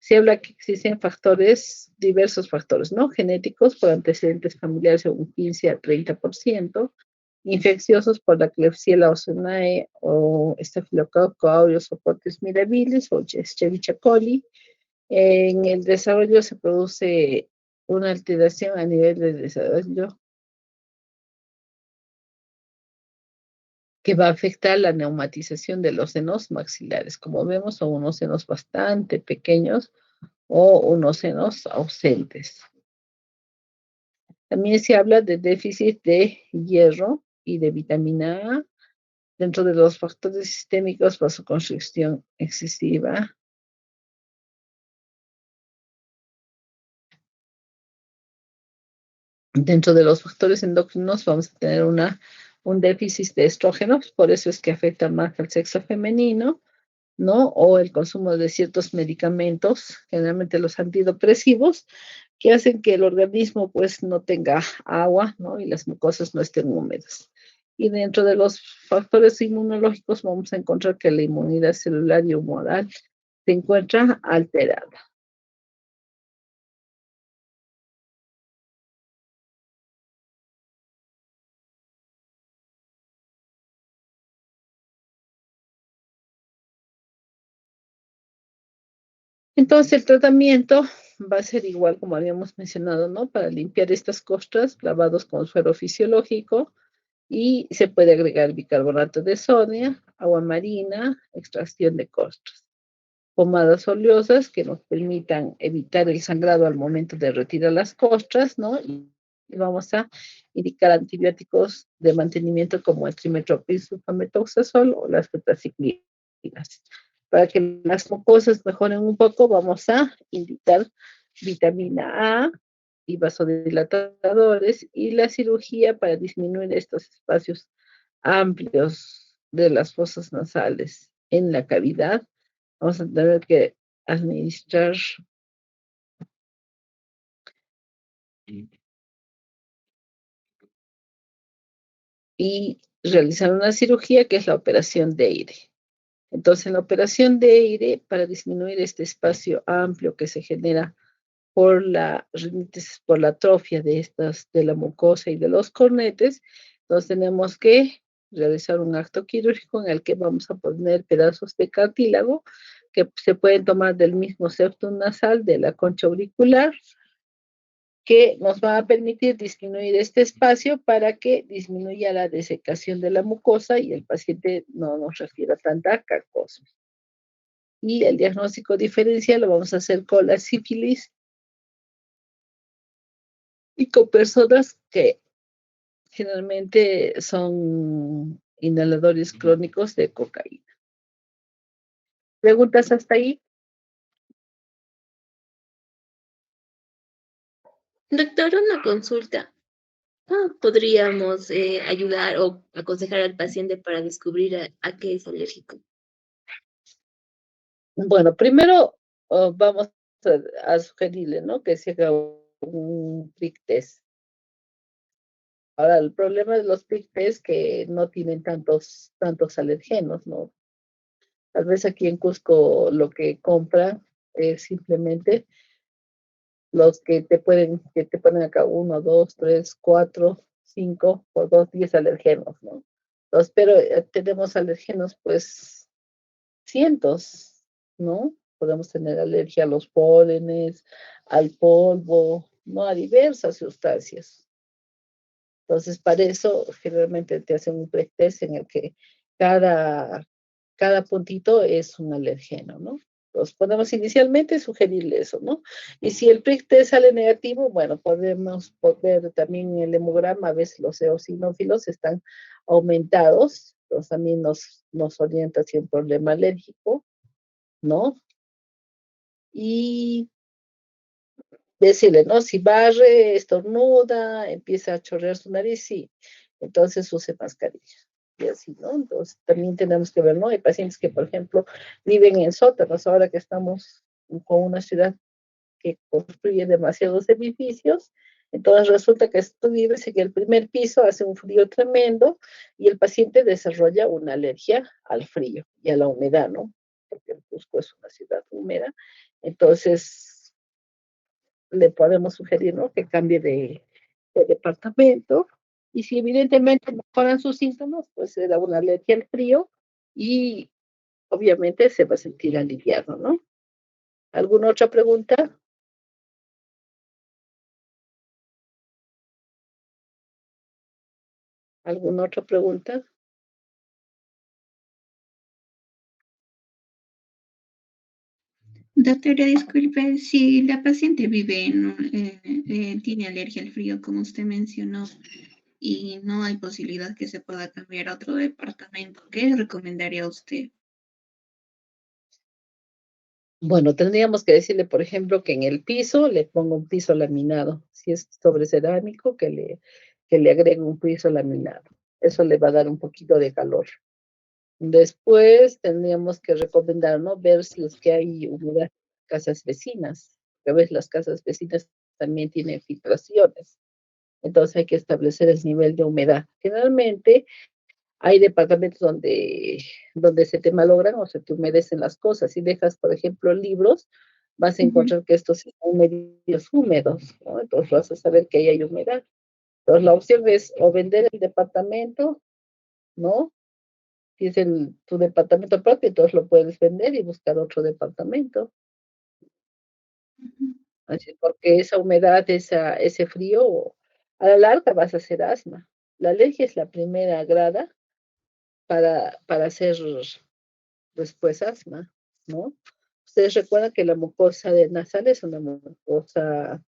Se habla que existen factores, diversos factores, ¿no? Genéticos por antecedentes familiares de un 15 a 30%, infecciosos por la Klebsiella ozonae o Staphylococcus aureus o Proteus mirabilis o Escherichia coli. En el desarrollo se produce una alteración a nivel de desarrollo que va a afectar la neumatización de los senos maxilares. Como vemos, son unos senos bastante pequeños o unos senos ausentes. También se habla de déficit de hierro y de vitamina A dentro de los factores sistémicos, vasoconstricción excesiva. Dentro de los factores endocrinos vamos a tener un déficit de estrógenos, por eso es que afecta más al sexo femenino, ¿no? O el consumo de ciertos medicamentos, generalmente los antidepresivos, que hacen que el organismo pues no tenga agua, ¿no? Y las mucosas no estén húmedas. Y dentro de los factores inmunológicos vamos a encontrar que la inmunidad celular y humoral se encuentra alterada. Entonces el tratamiento va a ser igual como habíamos mencionado, ¿no? Para limpiar estas costras, lavados con suero fisiológico, y se puede agregar bicarbonato de sodio, agua marina, extracción de costras. Pomadas oleosas que nos permitan evitar el sangrado al momento de retirar las costras, ¿no? Y vamos a indicar antibióticos de mantenimiento como el trimethoprim sulfamethoxazol o las tetraciclinas. Para que las mucosas mejoren un poco, vamos a indicar vitamina A y vasodilatadores y la cirugía para disminuir estos espacios amplios de las fosas nasales en la cavidad. Vamos a tener que administrar y realizar una cirugía que es la operación de aire. Entonces, en la operación de aire, para disminuir este espacio amplio que se genera por la rinitis, por la atrofia de estas, de la mucosa y de los cornetes, entonces tenemos que realizar un acto quirúrgico en el que vamos a poner pedazos de cartílago que se pueden tomar del mismo septum nasal, de la concha auricular, que nos va a permitir disminuir este espacio para que disminuya la desecación de la mucosa y el paciente no nos refiera tanta carcosa. Y el diagnóstico diferencial lo vamos a hacer con la sífilis y con personas que generalmente son inhaladores crónicos de cocaína. ¿Preguntas hasta ahí? Doctor, una consulta. ¿Cómo podríamos ayudar o aconsejar al paciente para descubrir a qué es alérgico? Bueno, primero vamos a sugerirle, ¿no? Que se haga un prick test. Ahora, el problema de los prick test es que no tienen tantos alergenos, ¿no? Tal vez aquí en Cusco lo que compran es simplemente los que te ponen acá uno, dos, tres, cuatro, cinco, por dos, 10 alergenos, ¿no? Entonces, pero tenemos alergenos, pues, cientos, ¿no? Podemos tener alergia a los pólenes, al polvo, ¿no? A diversas sustancias. Entonces, para eso generalmente te hacen un pretest en el que cada, cada puntito es un alergeno, ¿no? Entonces, podemos inicialmente sugerirle eso, ¿no? Y si el pretest sale negativo, bueno, podemos ver también en el hemograma, a veces los eosinófilos están aumentados, entonces también nos orienta hacia un problema alérgico, ¿no? Y decirle, ¿no? Si barre, estornuda, empieza a chorrear su nariz, sí, entonces use mascarilla. Y así, ¿no? Entonces también tenemos que ver, ¿no? Hay pacientes que, por ejemplo, viven en sótanos, ahora que estamos con una ciudad que construye demasiados edificios, entonces resulta que tú vives en el primer piso, hace un frío tremendo y el paciente desarrolla una alergia al frío y a la humedad, ¿no? Porque el Cusco es una ciudad húmeda Entonces, le podemos sugerir, ¿no?, que cambie de departamento. Y si evidentemente mejoran sus síntomas, pues se da una alergia al frío y obviamente se va a sentir aliviado, ¿no? ¿Alguna otra pregunta? ¿Alguna otra pregunta? Doctora, disculpe, si la paciente vive tiene alergia al frío, como usted mencionó, y no hay posibilidad que se pueda cambiar a otro departamento, ¿qué recomendaría usted? Bueno, tendríamos que decirle, por ejemplo, que en el piso le ponga un piso laminado. Si es sobre cerámico, que le agregue un piso laminado. Eso le va a dar un poquito de calor. Después tendríamos que recomendar, ¿no?, ver si es que hay humedad en casas vecinas. A veces las casas vecinas también tienen filtraciones. Entonces hay que establecer el nivel de humedad. Generalmente hay departamentos donde se te malogran o se te humedecen las cosas. Si dejas, por ejemplo, libros, vas a Ujú. encontrar que estos están medios húmedos, ¿no? Entonces vas a saber que ahí hay humedad. Entonces la opción es o vender el departamento, ¿no? Si es tu departamento propio, entonces lo puedes vender y buscar otro departamento. Ujú. Así, porque esa humedad, ese frío, a la larga vas a hacer asma. La alergia es la primera grada para hacer después asma, ¿no? Ustedes recuerdan que la mucosa nasal es una mucosa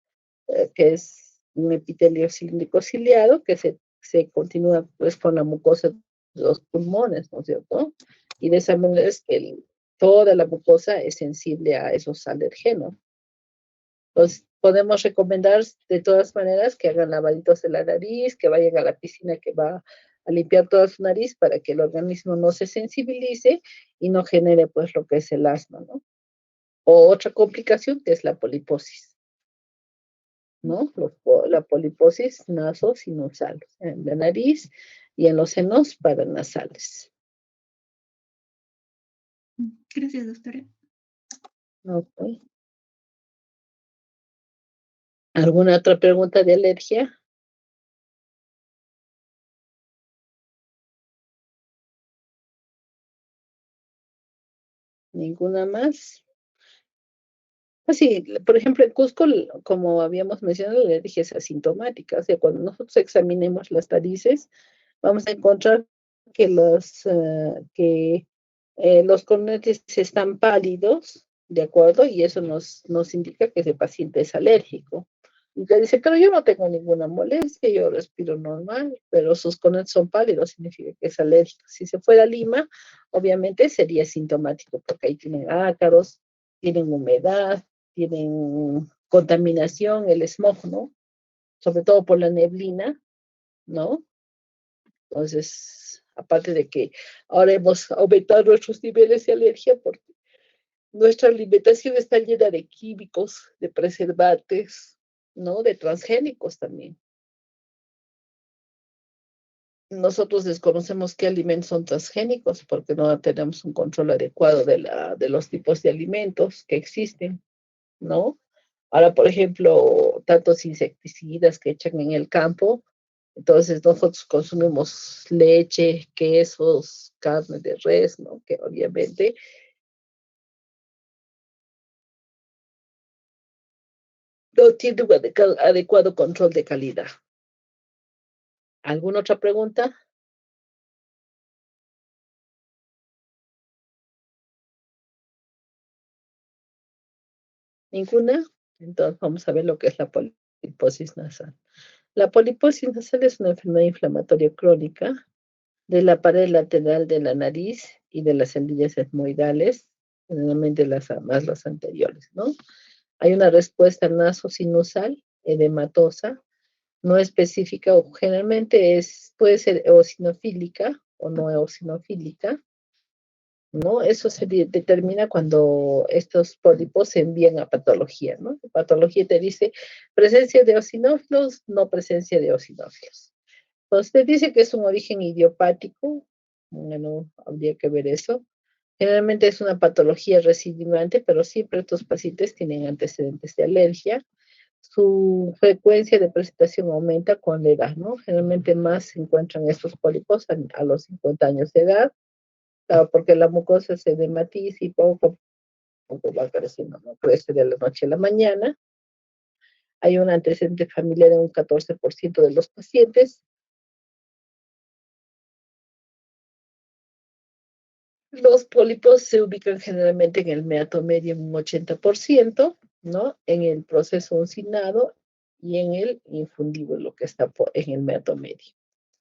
que es un epitelio cilíndrico ciliado que se continúa pues con la mucosa de los pulmones, ¿no es cierto? Y de esa manera es que toda la mucosa es sensible a esos alergenos. Pues podemos recomendar de todas maneras que hagan lavaditos de la nariz, que vayan a la piscina que va a limpiar toda su nariz para que el organismo no se sensibilice y no genere pues lo que es el asma, ¿no? O otra complicación que es la poliposis, ¿no? La poliposis nasosinusal en la nariz y en los senos paranasales. Gracias, doctora. Ok. ¿Alguna otra pregunta de alergia? ¿Ninguna más? Pues sí, por ejemplo, en Cusco, como habíamos mencionado, la alergia es asintomática. O sea, cuando nosotros examinemos las narices, vamos a encontrar que los cornetes están pálidos, ¿de acuerdo? Y eso nos indica que ese paciente es alérgico. Y te dice, pero yo no tengo ninguna molestia, yo respiro normal, pero sus cornetes son pálidos, significa que es alérgico. Si se fuera Lima, obviamente sería sintomático, porque ahí tienen ácaros, tienen humedad, tienen contaminación, el smog, ¿no? Sobre todo por la neblina, ¿no? Entonces, aparte de que ahora hemos aumentado nuestros niveles de alergia porque nuestra alimentación está llena de químicos, de preservantes, ¿no? De transgénicos también. Nosotros desconocemos qué alimentos son transgénicos porque no tenemos un control adecuado de los tipos de alimentos que existen, ¿no? Ahora, por ejemplo, tantos insecticidas que echan en el campo, entonces nosotros consumimos leche, quesos, carne de res, ¿no? Que obviamente no tiene un adecuado control de calidad. ¿Alguna otra pregunta? ¿Ninguna? Entonces vamos a ver lo que es la poliposis nasal. La poliposis nasal es una enfermedad inflamatoria crónica de la pared lateral de la nariz y de las endillas etmoidales, generalmente más las anteriores, ¿no? Hay una respuesta nasosinusal, edematosa, no específica o generalmente puede ser eosinofílica o no eosinofílica, ¿no? Eso se determina cuando estos pólipos se envían a patología, ¿no? Patología te dice presencia de eosinófilos, no presencia de eosinófilos. Entonces te dice que es un origen idiopático, bueno, habría que ver eso. Generalmente es una patología recidivante, pero siempre estos pacientes tienen antecedentes de alergia. Su frecuencia de presentación aumenta con la edad, ¿no? Generalmente más se encuentran estos pólipos a los 50 años de edad, claro, porque la mucosa se edematiza y poco a poco va creciendo, no crece de la noche a la mañana. Hay un antecedente familiar en un 14% de los pacientes. Los pólipos se ubican generalmente en el meato medio en un 80%, ¿no? En el proceso uncinado y en el infundíbulo que está en el meato medio.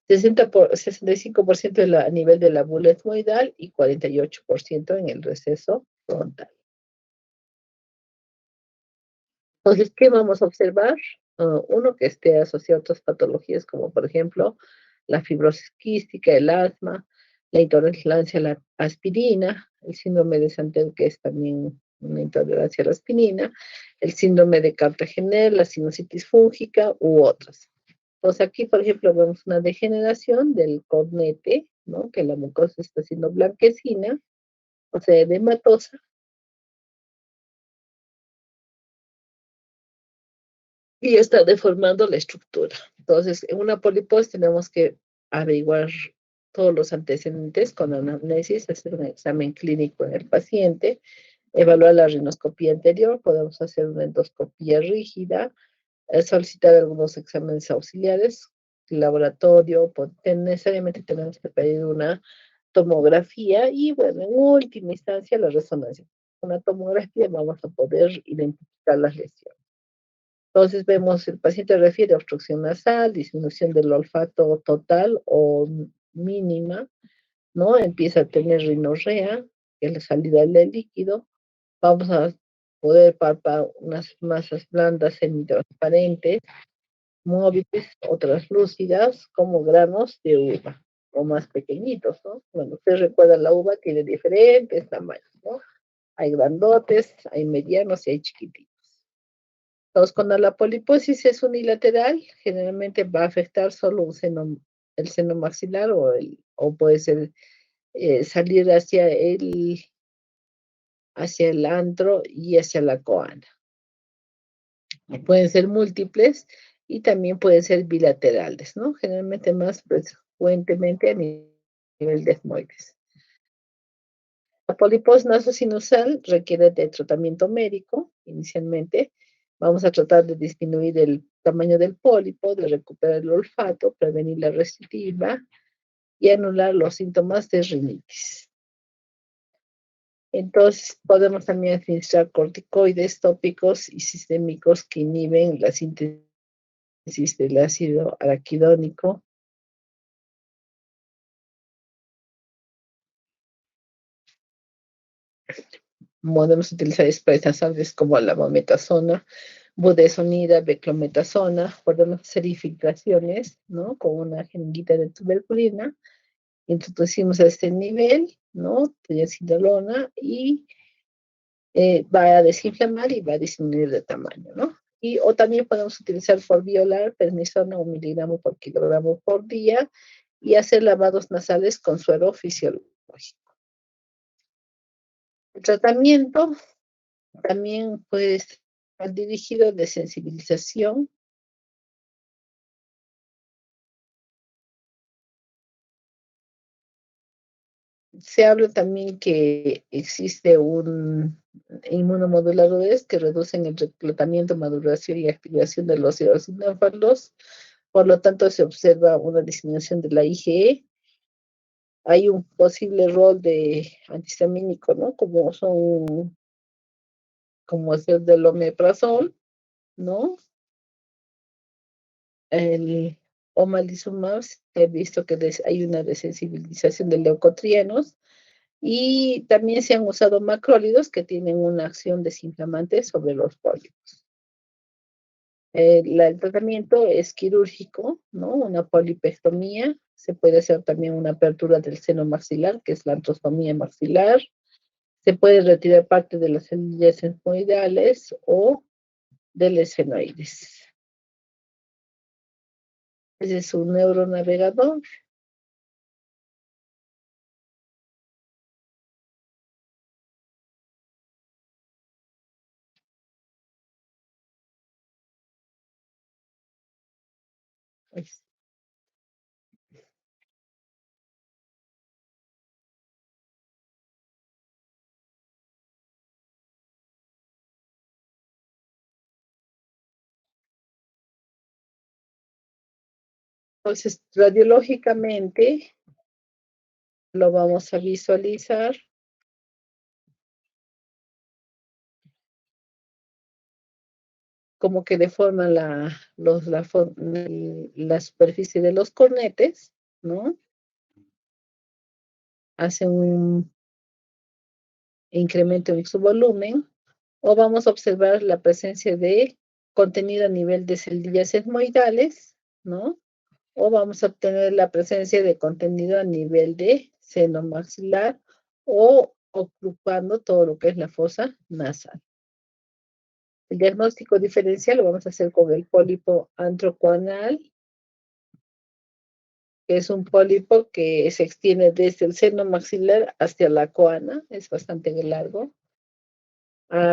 65% a nivel de la bula etmoidal y 48% en el receso frontal. Entonces, ¿qué vamos a observar? Uno, que esté asociado a otras patologías como, por ejemplo, la fibrosis quística, el asma, la intolerancia a la aspirina, el síndrome de Santel, que es también una intolerancia a la aspirina, el síndrome de Cartagener, la sinusitis fúngica u otras. Entonces, aquí, por ejemplo, vemos una degeneración del cornete, ¿no? Que la mucosa está siendo blanquecina, o sea, edematosa, y está deformando la estructura. Entonces, en una poliposis tenemos que averiguar todos los antecedentes con anamnesis, hacer un examen clínico en el paciente, evaluar la rinoscopía anterior, podemos hacer una endoscopía rígida, solicitar algunos exámenes auxiliares, laboratorio, necesariamente tenemos que pedir una tomografía y, bueno, en última instancia, la resonancia. Con una tomografía vamos a poder identificar las lesiones. Entonces vemos, el paciente refiere a obstrucción nasal, disminución del olfato total o mínima, ¿no? Empieza a tener rinorrea, que es la salida del líquido. Vamos a poder palpar unas masas blandas semitransparentes, móviles o translúcidas, como granos de uva, o más pequeñitos, ¿no? Bueno, usted recuerda, la uva tiene diferentes tamaños, ¿no? Hay grandotes, hay medianos y hay chiquititos. Entonces, cuando la poliposis es unilateral, generalmente va a afectar solo el seno maxilar o puede ser salir hacia el antro y hacia la coana. Pueden ser múltiples y también pueden ser bilaterales, ¿no? Generalmente más frecuentemente a nivel de esmoides. La poliposis nasosinusal requiere de tratamiento médico inicialmente. Vamos a tratar de disminuir el tamaño del pólipo, de recuperar el olfato, prevenir la recidiva y anular los síntomas de rinitis. Entonces, podemos también administrar corticoides tópicos y sistémicos que inhiben la síntesis del ácido araquidónico. Podemos utilizar sprays nasales como la mometasona, budesonida, beclometasona. Podemos hacer infiltraciones, ¿no? Con una jeringuita de tuberculina. Introducimos a este nivel, ¿no? Triacinolona y va a desinflamar y va a disminuir de tamaño, ¿no? O también podemos utilizar por biolar, prednisona, 1 miligramo por kilogramo por día y hacer lavados nasales con suero fisiológico. El tratamiento también puede estar dirigido de sensibilización. Se habla también que existe un inmunomoduladores que reducen el reclutamiento, maduración y activación de los eosinofilos. Por lo tanto, se observa una disminución de la IgE. Hay un posible rol de antihistamínico, ¿no? Como es el del omeprazol, ¿no? El omalizumab, se ha visto que hay una desensibilización de leucotrienos y también se han usado macrólidos que tienen una acción desinflamante sobre los pólipos. El tratamiento es quirúrgico, ¿no? Una polipectomía. Se puede hacer también una apertura del seno maxilar, que es la antrostomía maxilar. Se puede retirar parte de las semillas esmoidales o del esfenoides. Ese es un neuronavegador. Pues, entonces, radiológicamente lo vamos a visualizar como que deforman la superficie de los cornetes, ¿no? Hace un incremento en su volumen, o vamos a observar la presencia de contenido a nivel de celdillas etmoidales, ¿no? O vamos a obtener la presencia de contenido a nivel de seno maxilar o ocupando todo lo que es la fosa nasal. El diagnóstico diferencial lo vamos a hacer con el pólipo antrocoanal, que es un pólipo que se extiende desde el seno maxilar hasta la coana, es bastante largo.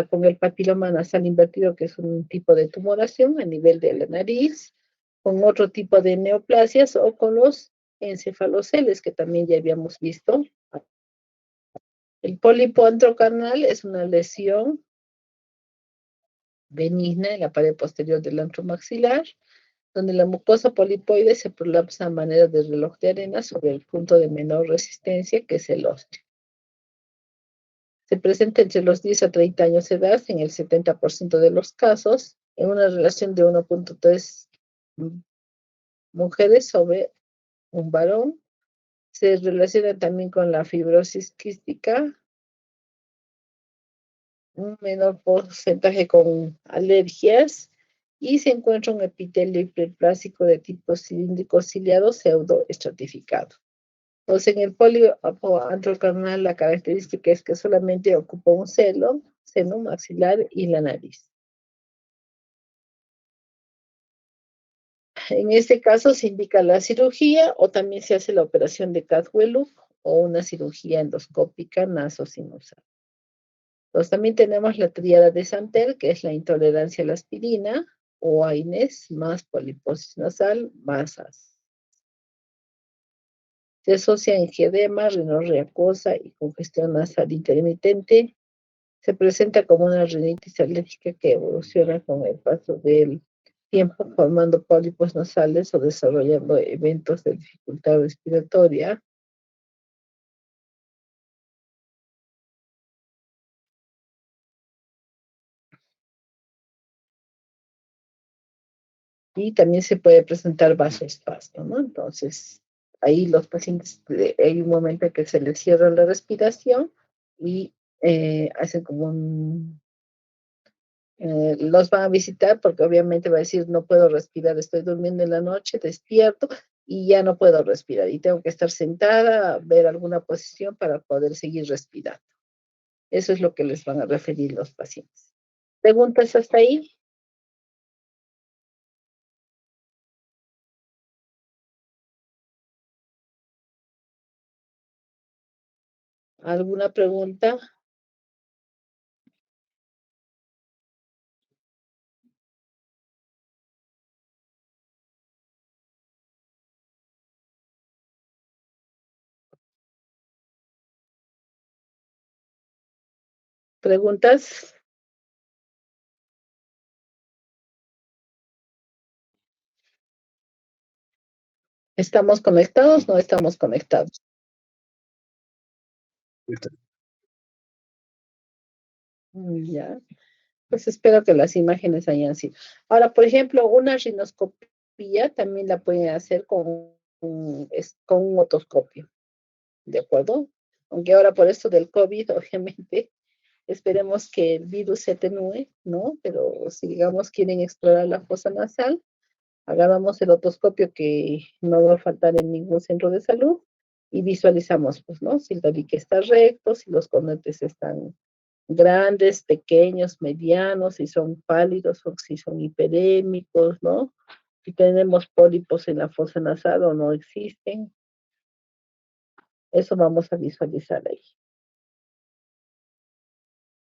Con el papiloma nasal invertido, que es un tipo de tumoración a nivel de la nariz, con otro tipo de neoplasias o con los encefaloceles que también ya habíamos visto. El pólipo antrocarnal es una lesión benigna en la pared posterior del antromaxilar, donde la mucosa polipoide se prolapsa a manera de reloj de arena sobre el punto de menor resistencia, que es el ósteo. Se presenta entre los 10 a 30 años de edad en el 70% de los casos, en una relación de 1.3 mujeres sobre un varón. Se relaciona también con la fibrosis quística, un menor porcentaje con alergias, y se encuentra un epitelio hiperplásico de tipo cilíndrico ciliado pseudoestratificado. Entonces, en el polio antrocarnal la característica es que solamente ocupa un seno maxilar y la nariz. En este caso se indica la cirugía o también se hace la operación de Cadwell-Loop o una cirugía endoscópica nasosinusal. Entonces también tenemos la tríada de Santer, que es la intolerancia a la aspirina o AINES más poliposis nasal más AS. Se asocia en edema, rinorrea acuosa y congestión nasal intermitente. Se presenta como una rinitis alérgica que evoluciona con el paso del tiempo formando pólipos nasales o desarrollando eventos de dificultad respiratoria. Y también se puede presentar vasoespasmo, ¿no? Entonces, ahí los pacientes, hay un momento en que se les cierra la respiración y hacen como los van a visitar porque obviamente va a decir, no puedo respirar, estoy durmiendo en la noche, despierto y ya no puedo respirar y tengo que estar sentada, ver alguna posición para poder seguir respirando. Eso es lo que les van a referir los pacientes. ¿Preguntas hasta ahí? ¿Alguna pregunta? ¿Preguntas? ¿Estamos conectados? No estamos conectados. Ya, pues espero que las imágenes hayan sido. Ahora, por ejemplo, una rinoscopía también la pueden hacer con un otoscopio, ¿de acuerdo? Aunque ahora por esto del COVID, obviamente, esperemos que el virus se atenúe, ¿no? Pero si, digamos, quieren explorar la fosa nasal, hagamos el otoscopio que no va a faltar en ningún centro de salud y visualizamos, pues, ¿no? Si el tabique está recto, si los cornetes están grandes, pequeños, medianos, si son pálidos o si son hiperémicos, ¿no? Si tenemos pólipos en la fosa nasal o no existen. Eso vamos a visualizar ahí.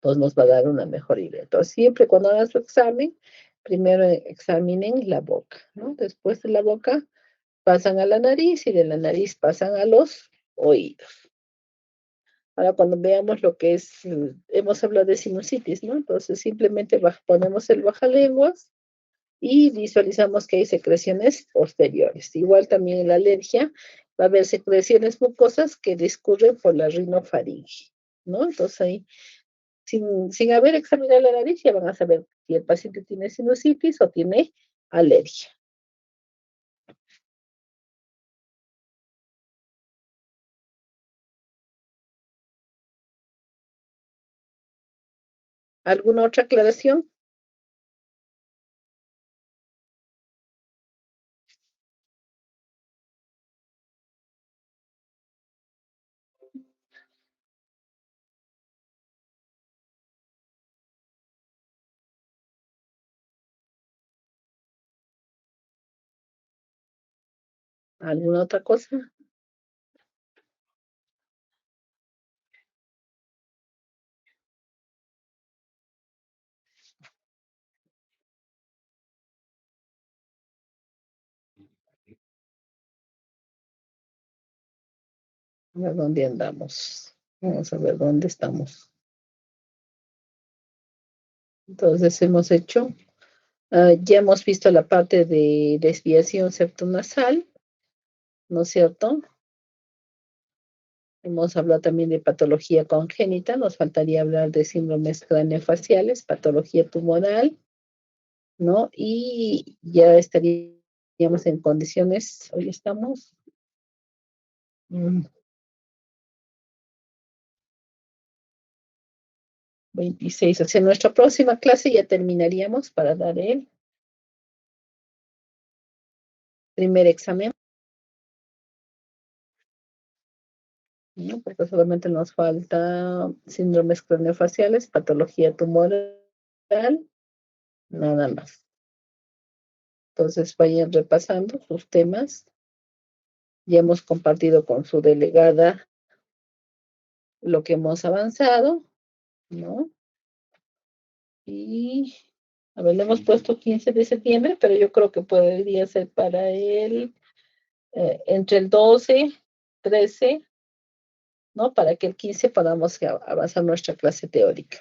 Pues nos va a dar una mejor idea. Entonces, siempre cuando hagan su examen, primero examinen la boca, ¿no? Después de la boca, pasan a la nariz y de la nariz pasan a los oídos. Ahora cuando veamos lo que es, hemos hablado de sinusitis, ¿no? Entonces simplemente ponemos el bajalenguas y visualizamos que hay secreciones posteriores. Igual también en la alergia va a haber secreciones mucosas que discurren por la rinofaringe, ¿no? Entonces ahí, sin haber examinado la nariz, ya van a saber si el paciente tiene sinusitis o tiene alergia. ¿Alguna otra aclaración? ¿Alguna otra cosa? A ver dónde andamos. Vamos a ver dónde estamos. Entonces hemos hecho, ya hemos visto la parte de desviación septonasal, ¿no es cierto? Hemos hablado también de patología congénita, nos faltaría hablar de síndromes craneofaciales, patología tumoral, ¿no? Y ya estaríamos en condiciones, hoy estamos, 26, o sea, en nuestra próxima clase ya terminaríamos para dar el primer examen, ¿no? Porque solamente nos falta síndromes craneofaciales, patología tumoral, nada más. Entonces vayan repasando sus temas. Ya hemos compartido con su delegada lo que hemos avanzado, ¿no? Y, a ver, le hemos puesto 15 de septiembre, pero yo creo que podría ser para entre el 12, 13, ¿no? Para que el 15 podamos avanzar nuestra clase teórica.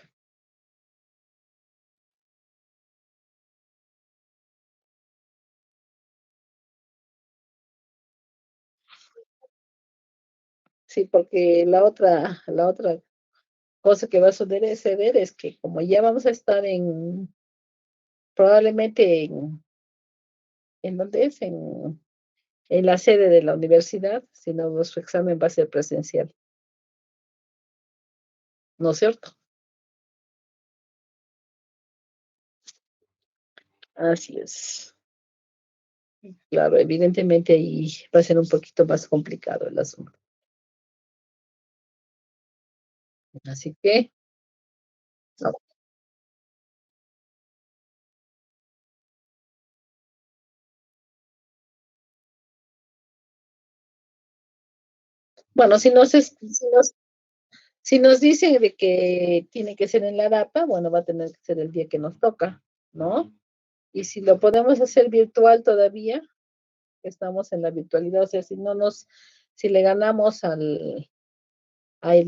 Sí, porque la otra cosa que va a suceder es que como ya vamos a estar probablemente ¿en dónde es? En la sede de la universidad, si no, nuestro examen va a ser presencial, ¿no es cierto? Así es. Claro, evidentemente ahí va a ser un poquito más complicado el asunto. Así que, no. Bueno, si nos dicen de que tiene que ser en la DAPA, bueno, va a tener que ser el día que nos toca, ¿no? Y si lo podemos hacer virtual todavía, estamos en la virtualidad, o sea, si le ganamos al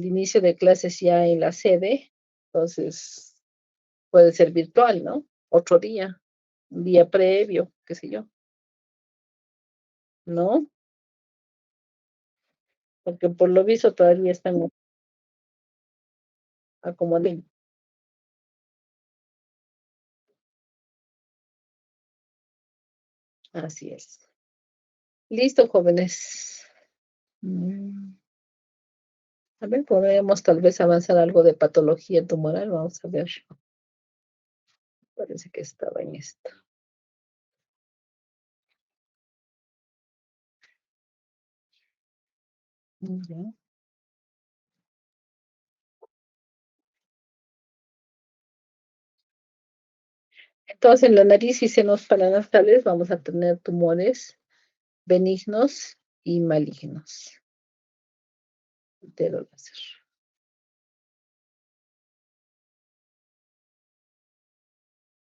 inicio de clases ya en la sede, entonces puede ser virtual, ¿no? Otro día, un día previo, qué sé yo, ¿no? Porque por lo visto todavía están acomodando. Así es. Listo, jóvenes. Mm, A ver, podríamos tal vez avanzar algo de patología tumoral. Vamos a ver. Parece que estaba en esto. Ya. Entonces, en la nariz y senos paranasales vamos a tener tumores benignos y malignos. Entero láser.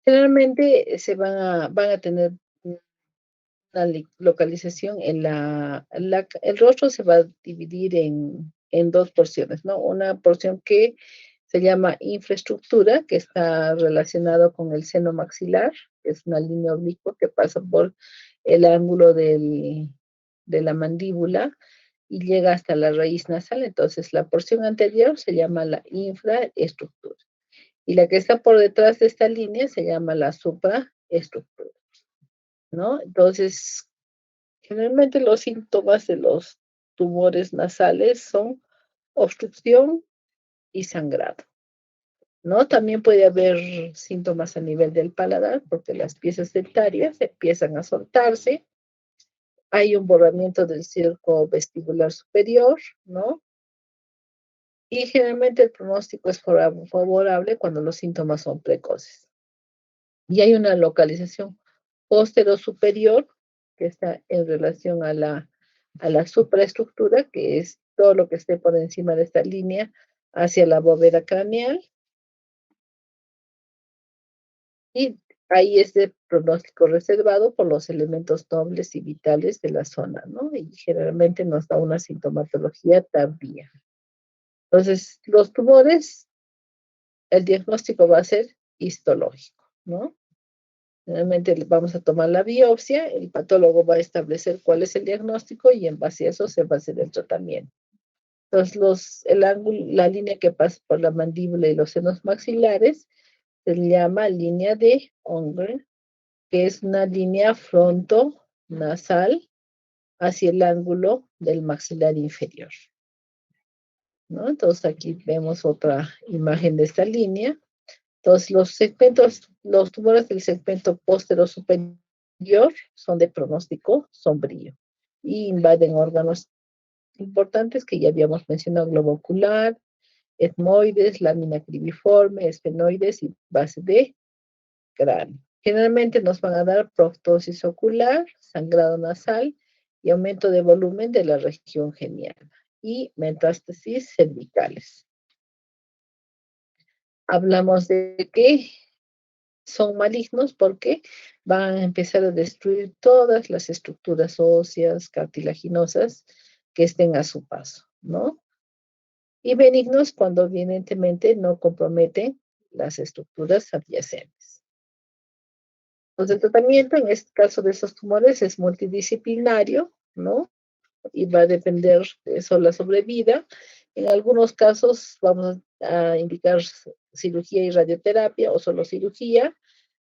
Generalmente van a tener una localización el rostro se va a dividir en dos porciones, ¿no? Una porción que se llama infraestructura, que está relacionado con el seno maxilar, que es una línea oblicua que pasa por el ángulo de la mandíbula y llega hasta la raíz nasal. Entonces, la porción anterior se llama la infraestructura. Y la que está por detrás de esta línea se llama la supraestructura, ¿no? Entonces, generalmente los síntomas de los tumores nasales son obstrucción y sangrado, ¿no? También puede haber síntomas a nivel del paladar porque las piezas dentarias empiezan a soltarse, hay un borramiento del circo vestibular superior, ¿no? Y generalmente el pronóstico es favorable cuando los síntomas son precoces. Y hay una localización superior que está en relación a la supraestructura, que es todo lo que esté por encima de esta línea hacia la bóveda craneal. Y ahí es de pronóstico reservado por los elementos nobles y vitales de la zona, ¿no? Y generalmente nos da una sintomatología tardía. Entonces, los tumores, el diagnóstico va a ser histológico, ¿no? Realmente vamos a tomar la biopsia, el patólogo va a establecer cuál es el diagnóstico y en base a eso se va a hacer el tratamiento. Entonces, la línea que pasa por la mandíbula y los senos maxilares se llama línea de Unger, que es una línea frontonasal hacia el ángulo del maxilar inferior, ¿no? Entonces, aquí vemos otra imagen de esta línea. Entonces, los tumores del segmento póstero superior son de pronóstico sombrío y invaden órganos importantes que ya habíamos mencionado: globo ocular, etmoides, lámina cribiforme, esfenoides y base de cráneo. Generalmente nos van a dar proptosis ocular, sangrado nasal y aumento de volumen de la región geniana y metástasis cervicales. Hablamos de que son malignos porque van a empezar a destruir todas las estructuras óseas, cartilaginosas que estén a su paso, ¿no? Y benignos cuando evidentemente no comprometen las estructuras adyacentes. Entonces, el tratamiento en este caso de estos tumores es multidisciplinario, ¿no? Y va a depender de eso la sobrevida. En algunos casos vamos a indicar cirugía y radioterapia o solo cirugía,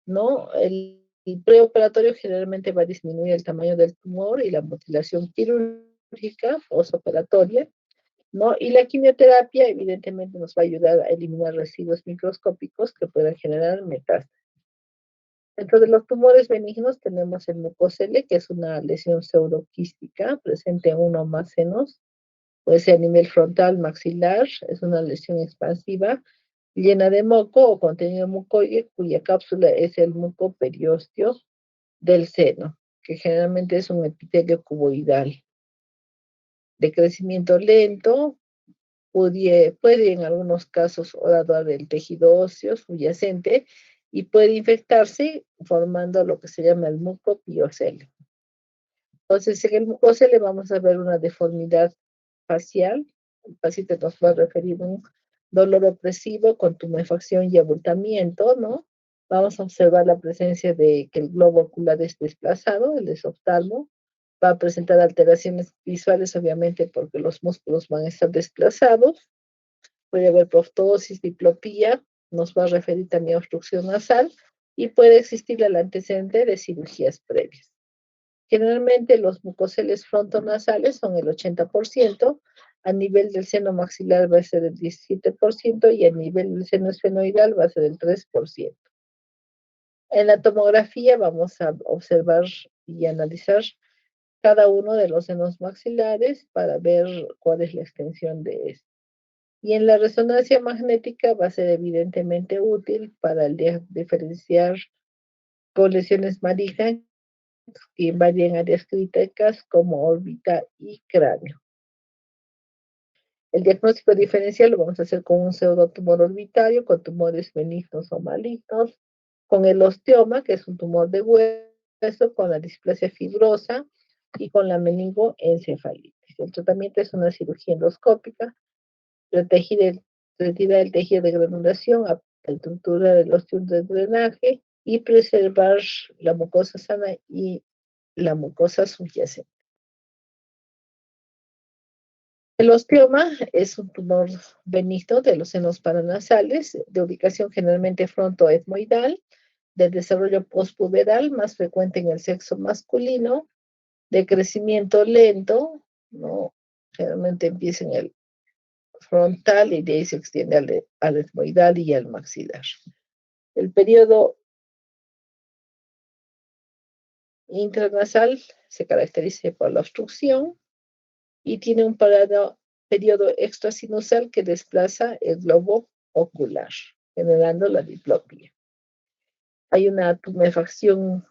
¿no? El preoperatorio generalmente va a disminuir el tamaño del tumor y la mutilación quirúrgica postoperatoria, ¿no? Y la quimioterapia evidentemente nos va a ayudar a eliminar residuos microscópicos que puedan generar metástasis. Dentro de los tumores benignos tenemos el mucosele, que es una lesión pseudoquística presente en uno o más senos. Puede ser a nivel frontal, maxilar, es una lesión expansiva llena de moco o contenido mucoide, cuya cápsula es el mucoperiósteo del seno, que generalmente es un epitelio cuboidal de crecimiento lento. Puede en algunos casos horadar el tejido óseo subyacente y puede infectarse formando lo que se llama el mucopiocele. Entonces, en el mucosele vamos a ver una deformidad facial. El paciente nos va a referir un dolor opresivo con tumefacción y abultamiento, ¿no? Vamos a observar la presencia de que el globo ocular es desplazado, el esoftalmo. Va a presentar alteraciones visuales, obviamente, porque los músculos van a estar desplazados. Puede haber proptosis, diplopía, nos va a referir también a obstrucción nasal y puede existir el antecedente de cirugías previas. Generalmente los mucoceles frontonasales son el 80%, a nivel del seno maxilar va a ser el 17% y a nivel del seno esfenoidal va a ser el 3%. En la tomografía vamos a observar y analizar cada uno de los senos maxilares para ver cuál es la extensión de este. Y en la resonancia magnética va a ser evidentemente útil para diferenciar con lesiones malignas que invaden áreas críticas como órbita y cráneo. El diagnóstico diferencial lo vamos a hacer con un pseudotumor orbitario, con tumores benignos o malignos, con el osteoma, que es un tumor de hueso, esto con la displasia fibrosa y con la meningoencefalitis. El tratamiento es una cirugía endoscópica, retirar el tejido de granulación, la estructura de los tubos de drenaje y preservar la mucosa sana y la mucosa subyacente. El osteoma es un tumor benigno de los senos paranasales, de ubicación generalmente frontoetmoidal, de desarrollo postpuberal, más frecuente en el sexo masculino, de crecimiento lento, ¿no? Generalmente empieza en el frontal y de ahí se extiende al etmoidal y al maxilar. El periodo intranasal se caracteriza por la obstrucción y tiene un periodo extrasinusal que desplaza el globo ocular, generando la diplopía. Hay una tumefacción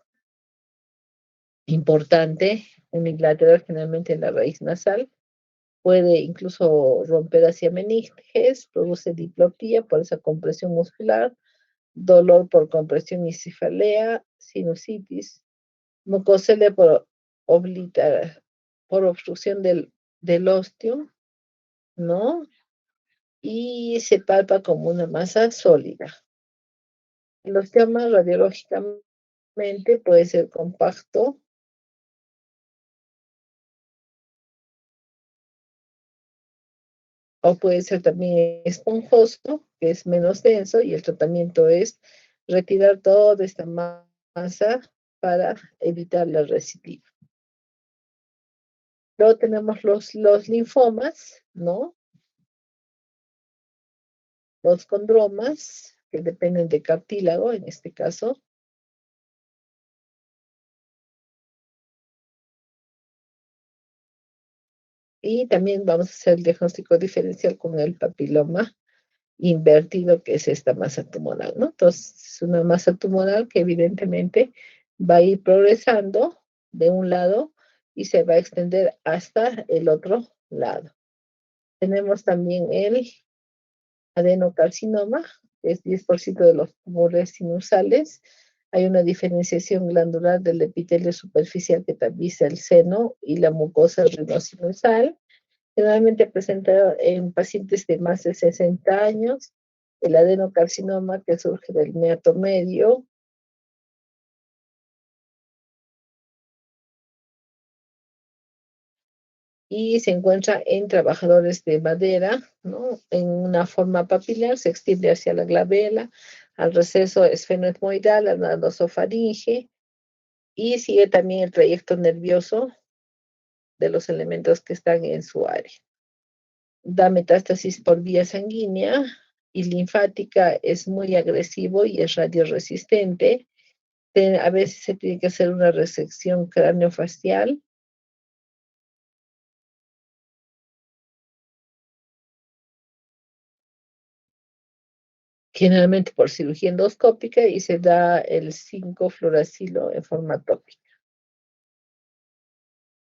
importante unilateral, generalmente en la raíz nasal. Puede incluso romper hacia meninges, produce diplopía por esa compresión muscular, dolor por compresión y cefalea, sinusitis, mucocelia por obstrucción del ósteo, ¿no? Y se palpa como una masa sólida. El osteoma radiológicamente puede ser compacto o puede ser también esponjoso, que es menos denso, y el tratamiento es retirar toda esta masa para evitar la recidiva. Luego tenemos los linfomas, ¿no? Los condromas, que dependen de cartílago en este caso. Y también vamos a hacer el diagnóstico diferencial con el papiloma invertido, que es esta masa tumoral, ¿no? Entonces, es una masa tumoral que evidentemente va a ir progresando de un lado y se va a extender hasta el otro lado. Tenemos también el adenocarcinoma, que es 10% de los tumores sinusales. Hay una diferenciación glandular del epitelio superficial que tapiza el seno y la mucosa rinosinusal. Generalmente presenta en pacientes de más de 60 años, el adenocarcinoma que surge del meato medio. Y se encuentra en trabajadores de madera, ¿no? En una forma papilar, se extiende hacia la glabela, al receso esfenoetmoidal, al nasofaringe, y sigue también el trayecto nervioso de los elementos que están en su área. Da metástasis por vía sanguínea y linfática, es muy agresivo y es radioresistente. A veces se tiene que hacer una resección craneofacial. Generalmente por cirugía endoscópica, y se da el 5-fluoracilo en forma tópica.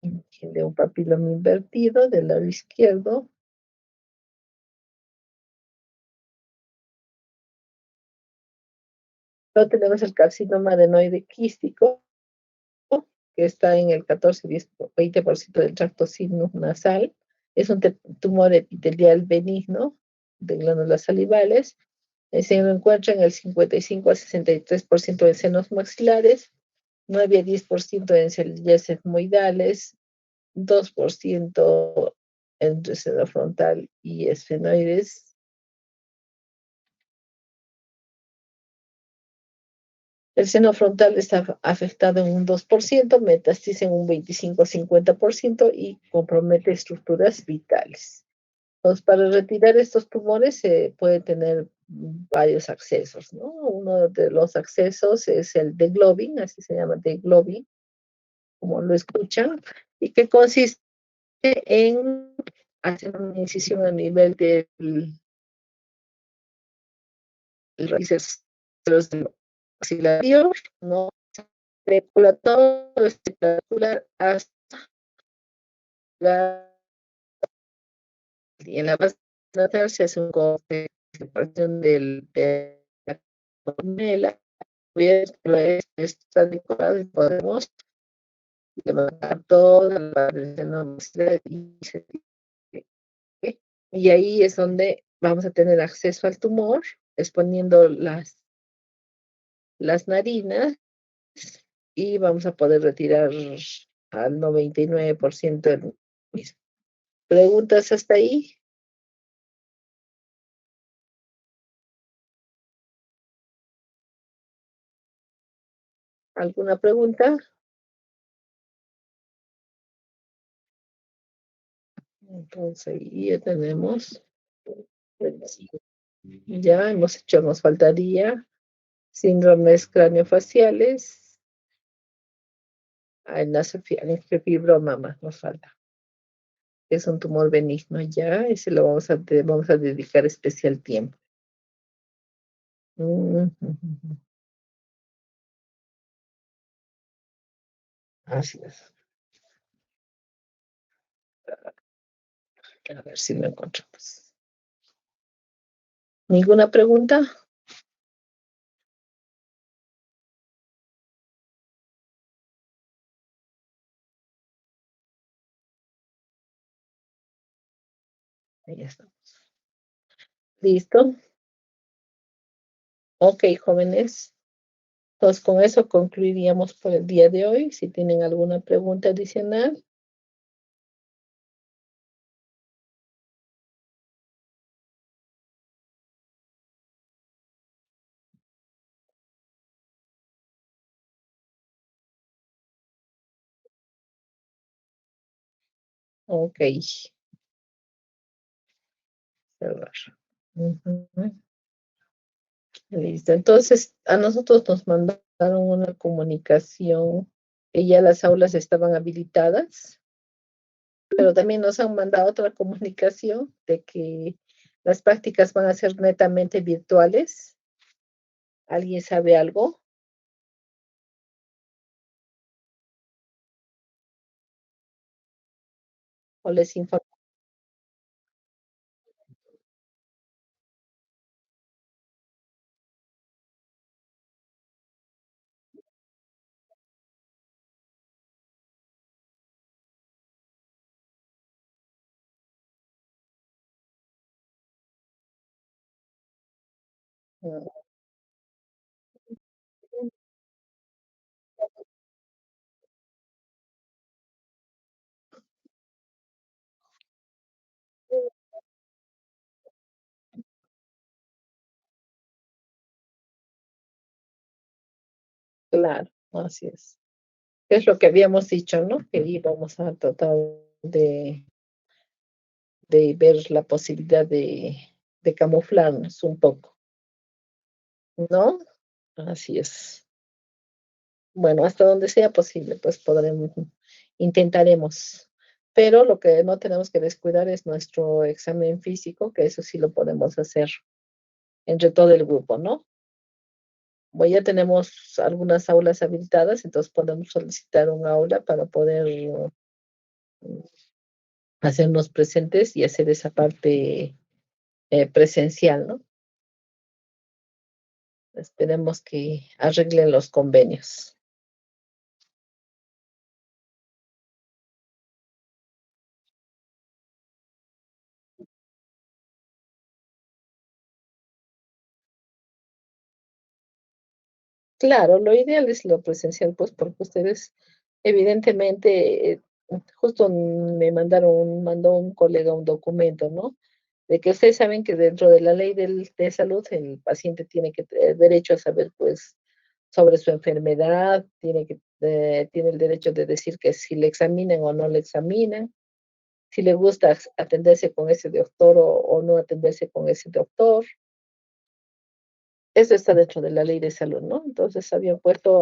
De un papiloma invertido del lado izquierdo. Luego tenemos el carcinoma adenoide quístico, que está en el 14-20% del tracto sinus-nasal. Es un tumor epitelial benigno de glándulas salivales. Se encuentra en el 55-63% de senos maxilares, 9-10% en celillas etmoidales, 2% entre seno frontal y esfenoides. El seno frontal está afectado en un 2%, metastasis en un 25-50% y compromete estructuras vitales. Entonces, para retirar estos tumores se puede tener varios accesos, ¿no? Uno de los accesos es el degloving, así se llama degloving, como lo escuchan, y que consiste en hacer una incisión a nivel del raíces del maxilar, ¿no? Recula todo este calcular hasta la, y en la base natal se hace un corte de separación de la columela está decorado y podemos levantar toda la parte de la muestra y ahí es donde vamos a tener acceso al tumor, exponiendo las narinas y vamos a poder retirar al 99% del mismo. ¿Preguntas hasta ahí? ¿Alguna pregunta? Entonces ahí ya tenemos. Ya hemos hecho, nos faltaría síndromes craneofaciales, fibroma más nos falta. Es un tumor benigno ya, ese lo vamos a dedicar especial tiempo. Así es. A ver si lo encontramos. ¿Ninguna pregunta? Ahí estamos. ¿Listo? Ok, jóvenes. Entonces, con eso concluiríamos por el día de hoy. Si tienen alguna pregunta adicional. Ok. Cerrar. Ujú. Listo. Entonces, a nosotros nos mandaron una comunicación que ya las aulas estaban habilitadas, pero también nos han mandado otra comunicación de que las prácticas van a ser netamente virtuales. ¿Alguien sabe algo? ¿O les informo? Claro, así es. Es lo que habíamos dicho, ¿no? Que íbamos a tratar de, de ver la posibilidad de camuflarnos un poco, ¿no? Así es. Bueno, hasta donde sea posible, pues podremos, intentaremos. Pero lo que no tenemos que descuidar es nuestro examen físico, que eso sí lo podemos hacer entre todo el grupo, ¿no? Bueno, ya tenemos algunas aulas habilitadas, entonces podemos solicitar un aula para poder hacernos presentes y hacer esa parte presencial, ¿no? Esperemos que arreglen los convenios. Claro, lo ideal es lo presencial, pues porque ustedes, evidentemente, justo mandó un colega un documento, ¿no? De que ustedes saben que dentro de la ley de salud el paciente tiene que tener derecho a saber, pues, sobre su enfermedad, tiene el derecho de decir que si le examinan o no le examinan, si le gusta atenderse con ese doctor o no atenderse con ese doctor. Eso está dentro de la ley de salud, ¿no? Entonces habían puesto